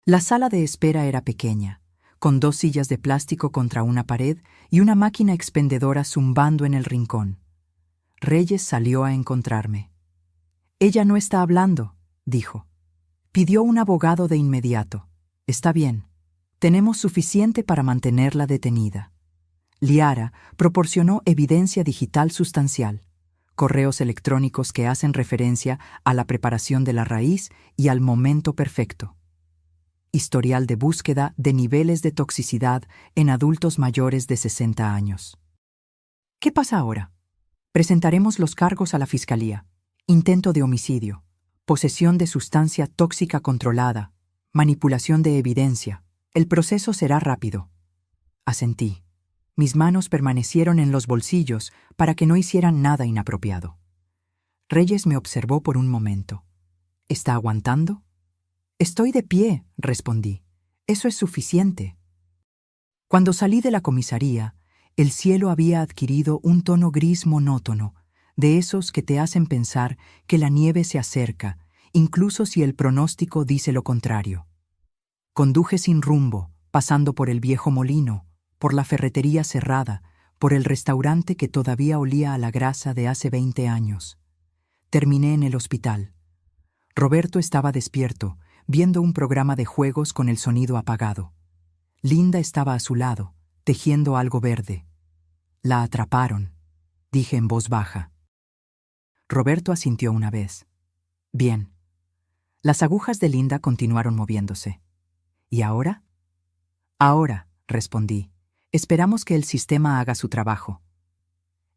La sala de espera era pequeña, con 2 sillas de plástico contra una pared y una máquina expendedora zumbando en el rincón. Reyes salió a encontrarme. «Ella no está hablando», dijo. Pidió un abogado de inmediato. «Está bien. Tenemos suficiente para mantenerla detenida». Liara proporcionó evidencia digital sustancial, correos electrónicos que hacen referencia a la preparación de la raíz y al momento perfecto. Historial de búsqueda de niveles de toxicidad en adultos mayores de 60 años. ¿Qué pasa ahora? Presentaremos los cargos a la Fiscalía. Intento de homicidio, posesión de sustancia tóxica controlada, manipulación de evidencia. El proceso será rápido. Asentí. Mis manos permanecieron en los bolsillos para que no hicieran nada inapropiado. Reyes me observó por un momento. ¿Está aguantando? «Estoy de pie», respondí. «Eso es suficiente». Cuando salí de la comisaría, el cielo había adquirido un tono gris monótono, de esos que te hacen pensar que la nieve se acerca, incluso si el pronóstico dice lo contrario. Conduje sin rumbo, pasando por el viejo molino, por la ferretería cerrada, por el restaurante que todavía olía a la grasa de hace 20 años. Terminé en el hospital. Roberto estaba despierto, viendo un programa de juegos con el sonido apagado. Linda estaba a su lado, tejiendo algo verde. «La atraparon», dije en voz baja. Roberto asintió una vez. «Bien». Las agujas de Linda continuaron moviéndose. «¿Y ahora?» «Ahora», respondí. «Esperamos que el sistema haga su trabajo».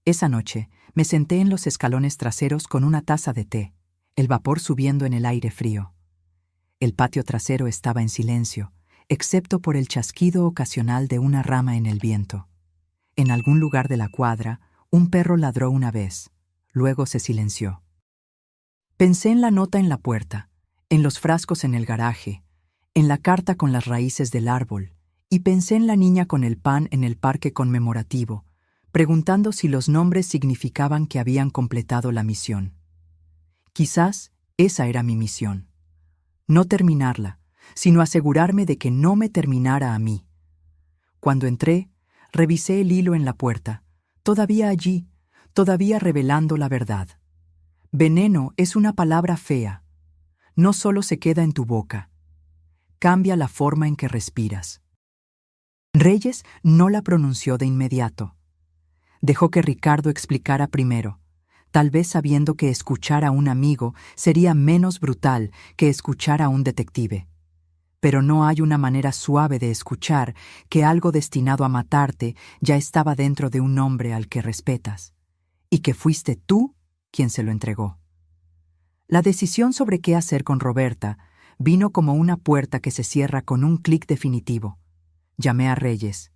Esa noche me senté en los escalones traseros con una taza de té, el vapor subiendo en el aire frío. El patio trasero estaba en silencio, excepto por el chasquido ocasional de una rama en el viento. En algún lugar de la cuadra, un perro ladró una vez, luego se silenció. Pensé en la nota en la puerta, en los frascos en el garaje, en la carta con las raíces del árbol, y pensé en la niña con el pan en el parque conmemorativo, preguntando si los nombres significaban que habían completado la misión. Quizás esa era mi misión. No terminarla, sino asegurarme de que no me terminara a mí. Cuando entré, revisé el hilo en la puerta, todavía allí, todavía revelando la verdad. Veneno es una palabra fea. No solo se queda en tu boca. Cambia la forma en que respiras. Reyes no la pronunció de inmediato. Dejó que Ricardo explicara primero, tal vez sabiendo que escuchar a un amigo sería menos brutal que escuchar a un detective. Pero no hay una manera suave de escuchar que algo destinado a matarte ya estaba dentro de un hombre al que respetas, y que fuiste tú quien se lo entregó. La decisión sobre qué hacer con Roberta vino como una puerta que se cierra con un clic definitivo. Llamé a Reyes.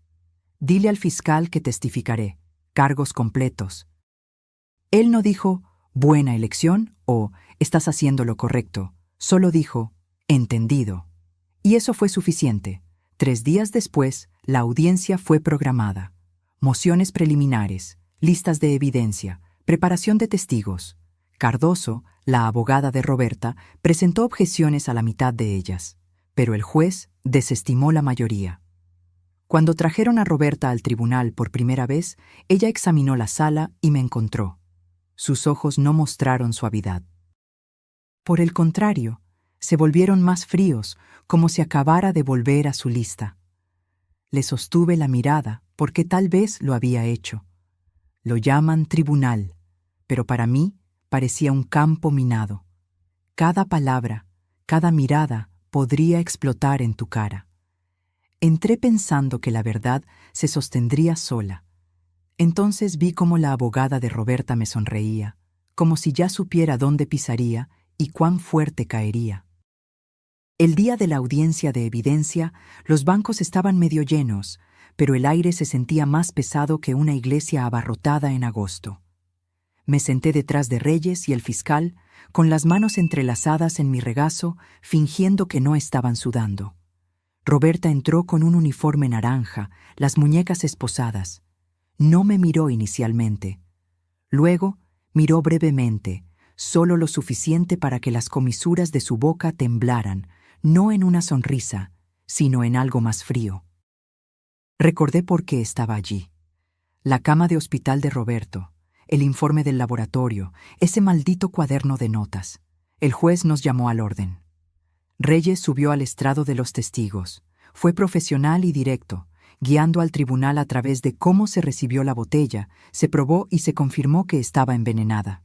«Dile al fiscal que testificaré. Cargos completos». Él no dijo, «buena elección» o «estás haciendo lo correcto». Solo dijo, «entendido». Y eso fue suficiente. 3 días después, la audiencia fue programada. Mociones preliminares, listas de evidencia, preparación de testigos. Cardoso, la abogada de Roberta, presentó objeciones a la mitad de ellas, pero el juez desestimó la mayoría. Cuando trajeron a Roberta al tribunal por primera vez, ella examinó la sala y me encontró. Sus ojos no mostraron suavidad. Por el contrario, se volvieron más fríos, como si acabara de volver a su lista. Le sostuve la mirada, porque tal vez lo había hecho. Lo llaman tribunal, pero para mí parecía un campo minado. Cada palabra, cada mirada podría explotar en tu cara. Entré pensando que la verdad se sostendría sola. Entonces vi cómo la abogada de Roberta me sonreía, como si ya supiera dónde pisaría y cuán fuerte caería. El día de la audiencia de evidencia, los bancos estaban medio llenos, pero el aire se sentía más pesado que una iglesia abarrotada en agosto. Me senté detrás de Reyes y el fiscal, con las manos entrelazadas en mi regazo, fingiendo que no estaban sudando. Roberta entró con un uniforme naranja, las muñecas esposadas. No me miró inicialmente. Luego miró brevemente, solo lo suficiente para que las comisuras de su boca temblaran, no en una sonrisa, sino en algo más frío. Recordé por qué estaba allí. La cama de hospital de Roberto, el informe del laboratorio, ese maldito cuaderno de notas. El juez nos llamó al orden. Reyes subió al estrado de los testigos. Fue profesional y directo, guiando al tribunal a través de cómo se recibió la botella, se probó y se confirmó que estaba envenenada.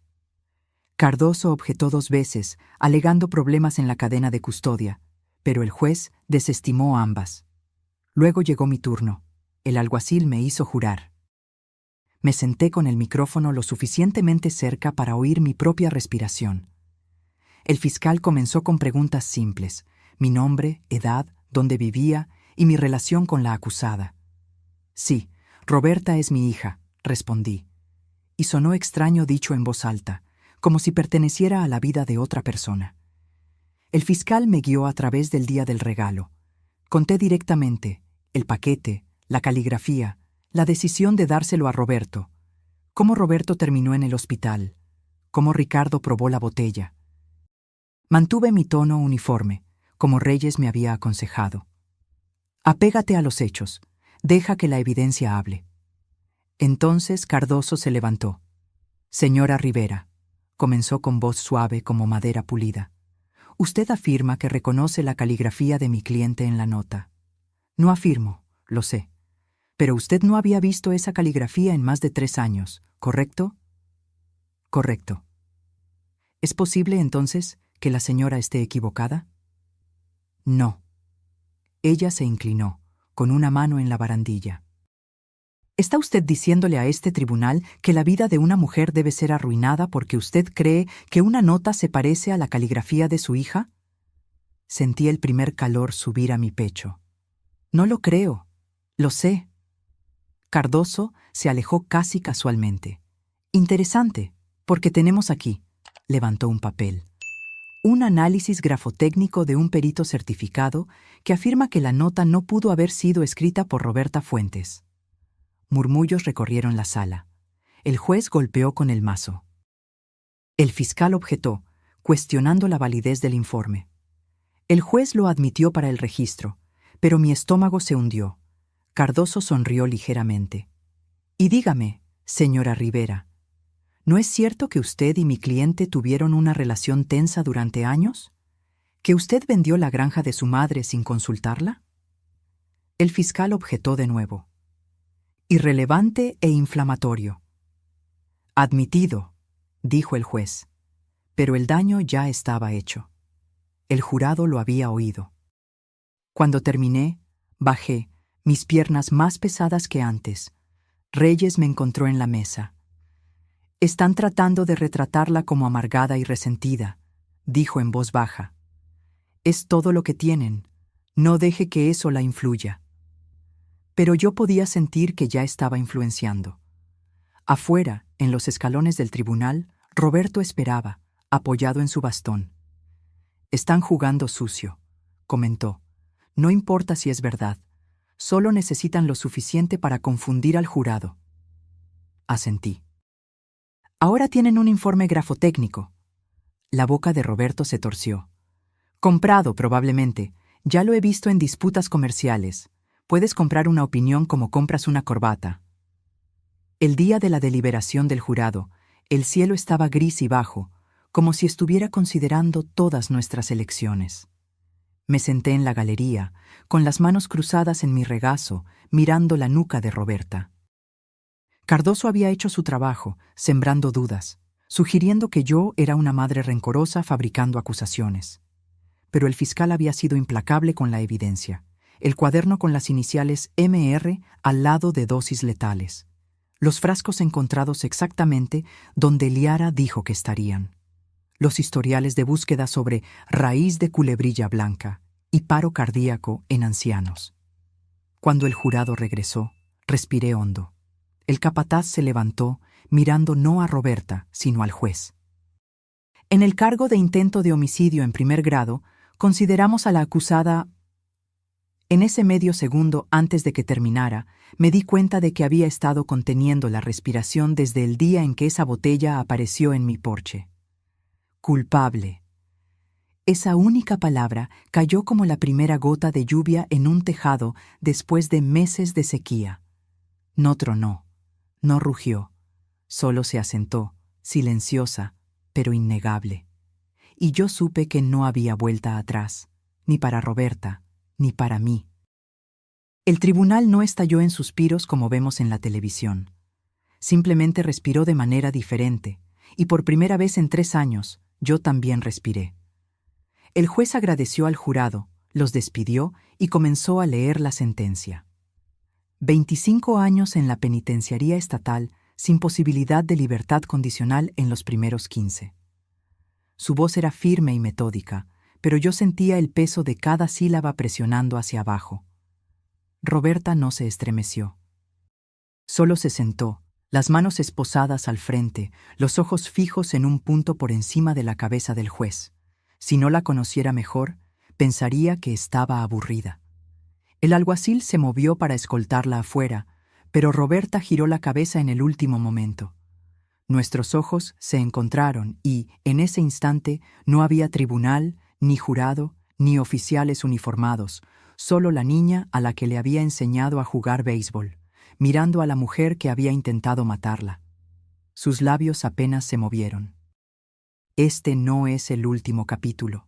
Cardoso objetó 2 veces, alegando problemas en la cadena de custodia, pero el juez desestimó ambas. Luego llegó mi turno. El alguacil me hizo jurar. Me senté con el micrófono lo suficientemente cerca para oír mi propia respiración. El fiscal comenzó con preguntas simples: mi nombre, edad, dónde vivía y mi relación con la acusada. Sí, Roberta es mi hija, respondí. Y sonó extraño dicho en voz alta, como si perteneciera a la vida de otra persona. El fiscal me guió a través del día del regalo. Conté directamente el paquete, la caligrafía, la decisión de dárselo a Roberto, cómo Roberto terminó en el hospital, cómo Ricardo probó la botella. Mantuve mi tono uniforme, como Reyes me había aconsejado. Apégate a los hechos, deja que la evidencia hable. Entonces Cardoso se levantó. Señora Rivera, comenzó con voz suave como madera pulida. Usted afirma que reconoce la caligrafía de mi cliente en la nota. No afirmo, lo sé. Pero usted no había visto esa caligrafía en más de 3 años, ¿correcto? Correcto. ¿Es posible, entonces, que la señora esté equivocada? No. Ella se inclinó, con una mano en la barandilla. ¿Está usted diciéndole a este tribunal que la vida de una mujer debe ser arruinada porque usted cree que una nota se parece a la caligrafía de su hija? Sentí el primer calor subir a mi pecho. No lo creo. Lo sé. Cardoso se alejó casi casualmente. Interesante, porque tenemos aquí, levantó un papel, un análisis grafotécnico de un perito certificado que afirma que la nota no pudo haber sido escrita por Roberta Fuentes. Murmullos recorrieron la sala. El juez golpeó con el mazo. El fiscal objetó, cuestionando la validez del informe. El juez lo admitió para el registro, pero mi estómago se hundió. Cardoso sonrió ligeramente. Y dígame, señora Rivera, ¿no es cierto que usted y mi cliente tuvieron una relación tensa durante años? ¿Que usted vendió la granja de su madre sin consultarla? El fiscal objetó de nuevo. Irrelevante e inflamatorio. Admitido, dijo el juez, pero el daño ya estaba hecho. El jurado lo había oído. Cuando terminé, bajé, mis piernas más pesadas que antes. Reyes me encontró en la mesa. Están tratando de retratarla como amargada y resentida, dijo en voz baja. Es todo lo que tienen. No deje que eso la influya. Pero yo podía sentir que ya estaba influenciando. Afuera, en los escalones del tribunal, Roberto esperaba, apoyado en su bastón. Están jugando sucio, comentó. No importa si es verdad. Solo necesitan lo suficiente para confundir al jurado. Asentí. Ahora tienen un informe grafotécnico. La boca de Roberto se torció. Comprado, probablemente. Ya lo he visto en disputas comerciales. Puedes comprar una opinión como compras una corbata. El día de la deliberación del jurado, el cielo estaba gris y bajo, como si estuviera considerando todas nuestras elecciones. Me senté en la galería, con las manos cruzadas en mi regazo, mirando la nuca de Roberta. Cardoso había hecho su trabajo, sembrando dudas, sugiriendo que yo era una madre rencorosa fabricando acusaciones. Pero el fiscal había sido implacable con la evidencia. El cuaderno con las iniciales MR al lado de dosis letales. Los frascos encontrados exactamente donde Liara dijo que estarían. Los historiales de búsqueda sobre raíz de culebrilla blanca y paro cardíaco en ancianos. Cuando el jurado regresó, respiré hondo. El capataz se levantó, mirando no a Roberta, sino al juez. En el cargo de intento de homicidio en primer grado, consideramos a la acusada. En ese medio segundo antes de que terminara, me di cuenta de que había estado conteniendo la respiración desde el día en que esa botella apareció en mi porche. Culpable. Esa única palabra cayó como la primera gota de lluvia en un tejado después de meses de sequía. No tronó, no rugió, solo se asentó, silenciosa, pero innegable. Y yo supe que no había vuelta atrás, ni para Roberta, ni para mí. El tribunal no estalló en suspiros como vemos en la televisión. Simplemente respiró de manera diferente, y por primera vez en 3 años, yo también respiré. El juez agradeció al jurado, los despidió y comenzó a leer la sentencia. 25 años en la penitenciaría estatal sin posibilidad de libertad condicional en los primeros 15. Su voz era firme y metódica, pero yo sentía el peso de cada sílaba presionando hacia abajo. Roberta no se estremeció. Solo se sentó, las manos esposadas al frente, los ojos fijos en un punto por encima de la cabeza del juez. Si no la conociera mejor, pensaría que estaba aburrida. El alguacil se movió para escoltarla afuera, pero Roberta giró la cabeza en el último momento. Nuestros ojos se encontraron y, en ese instante, no había tribunal, ni jurado, ni oficiales uniformados, solo la niña a la que le había enseñado a jugar béisbol, mirando a la mujer que había intentado matarla. Sus labios apenas se movieron. Este no es el último capítulo.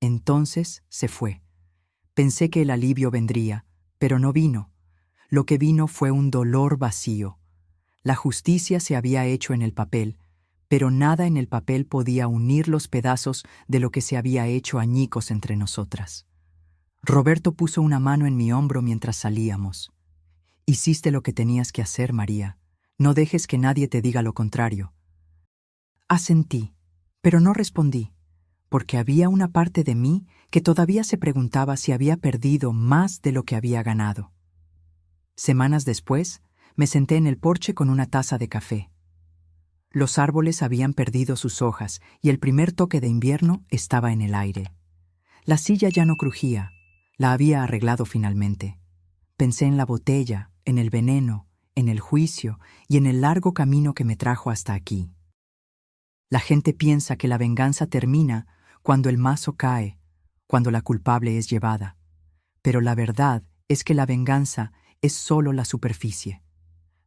Entonces se fue. Pensé que el alivio vendría, pero no vino. Lo que vino fue un dolor vacío. La justicia se había hecho en el papel, pero nada en el papel podía unir los pedazos de lo que se había hecho añicos entre nosotras. Roberto puso una mano en mi hombro mientras salíamos. Hiciste lo que tenías que hacer, María. No dejes que nadie te diga lo contrario. Asentí, pero no respondí, porque había una parte de mí que todavía se preguntaba si había perdido más de lo que había ganado. Semanas después, me senté en el porche con una taza de café. Los árboles habían perdido sus hojas y el primer toque de invierno estaba en el aire. La silla ya no crujía, la había arreglado finalmente. Pensé en la botella, en el veneno, en el juicio y en el largo camino que me trajo hasta aquí. La gente piensa que la venganza termina cuando el mazo cae, cuando la culpable es llevada. Pero la verdad es que la venganza es solo la superficie.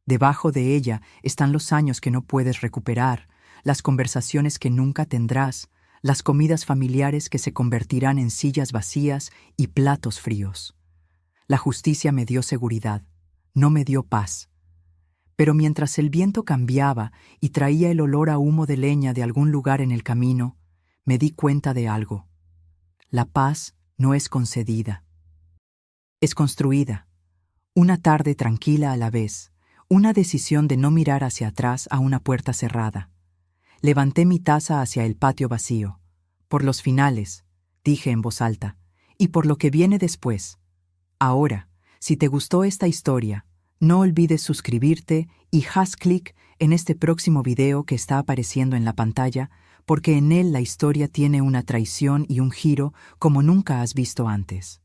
Debajo de ella están los años que no puedes recuperar, las conversaciones que nunca tendrás, las comidas familiares que se convertirán en sillas vacías y platos fríos. La justicia me dio seguridad, no me dio paz. Pero mientras el viento cambiaba y traía el olor a humo de leña de algún lugar en el camino, me di cuenta de algo. La paz no es concedida. Es construida. Una tarde tranquila a la vez, una decisión de no mirar hacia atrás a una puerta cerrada. Levanté mi taza hacia el patio vacío. Por los finales, dije en voz alta, y por lo que viene después. Ahora, si te gustó esta historia, no olvides suscribirte y haz clic en este próximo video que está apareciendo en la pantalla, porque en él la historia tiene una traición y un giro como nunca has visto antes.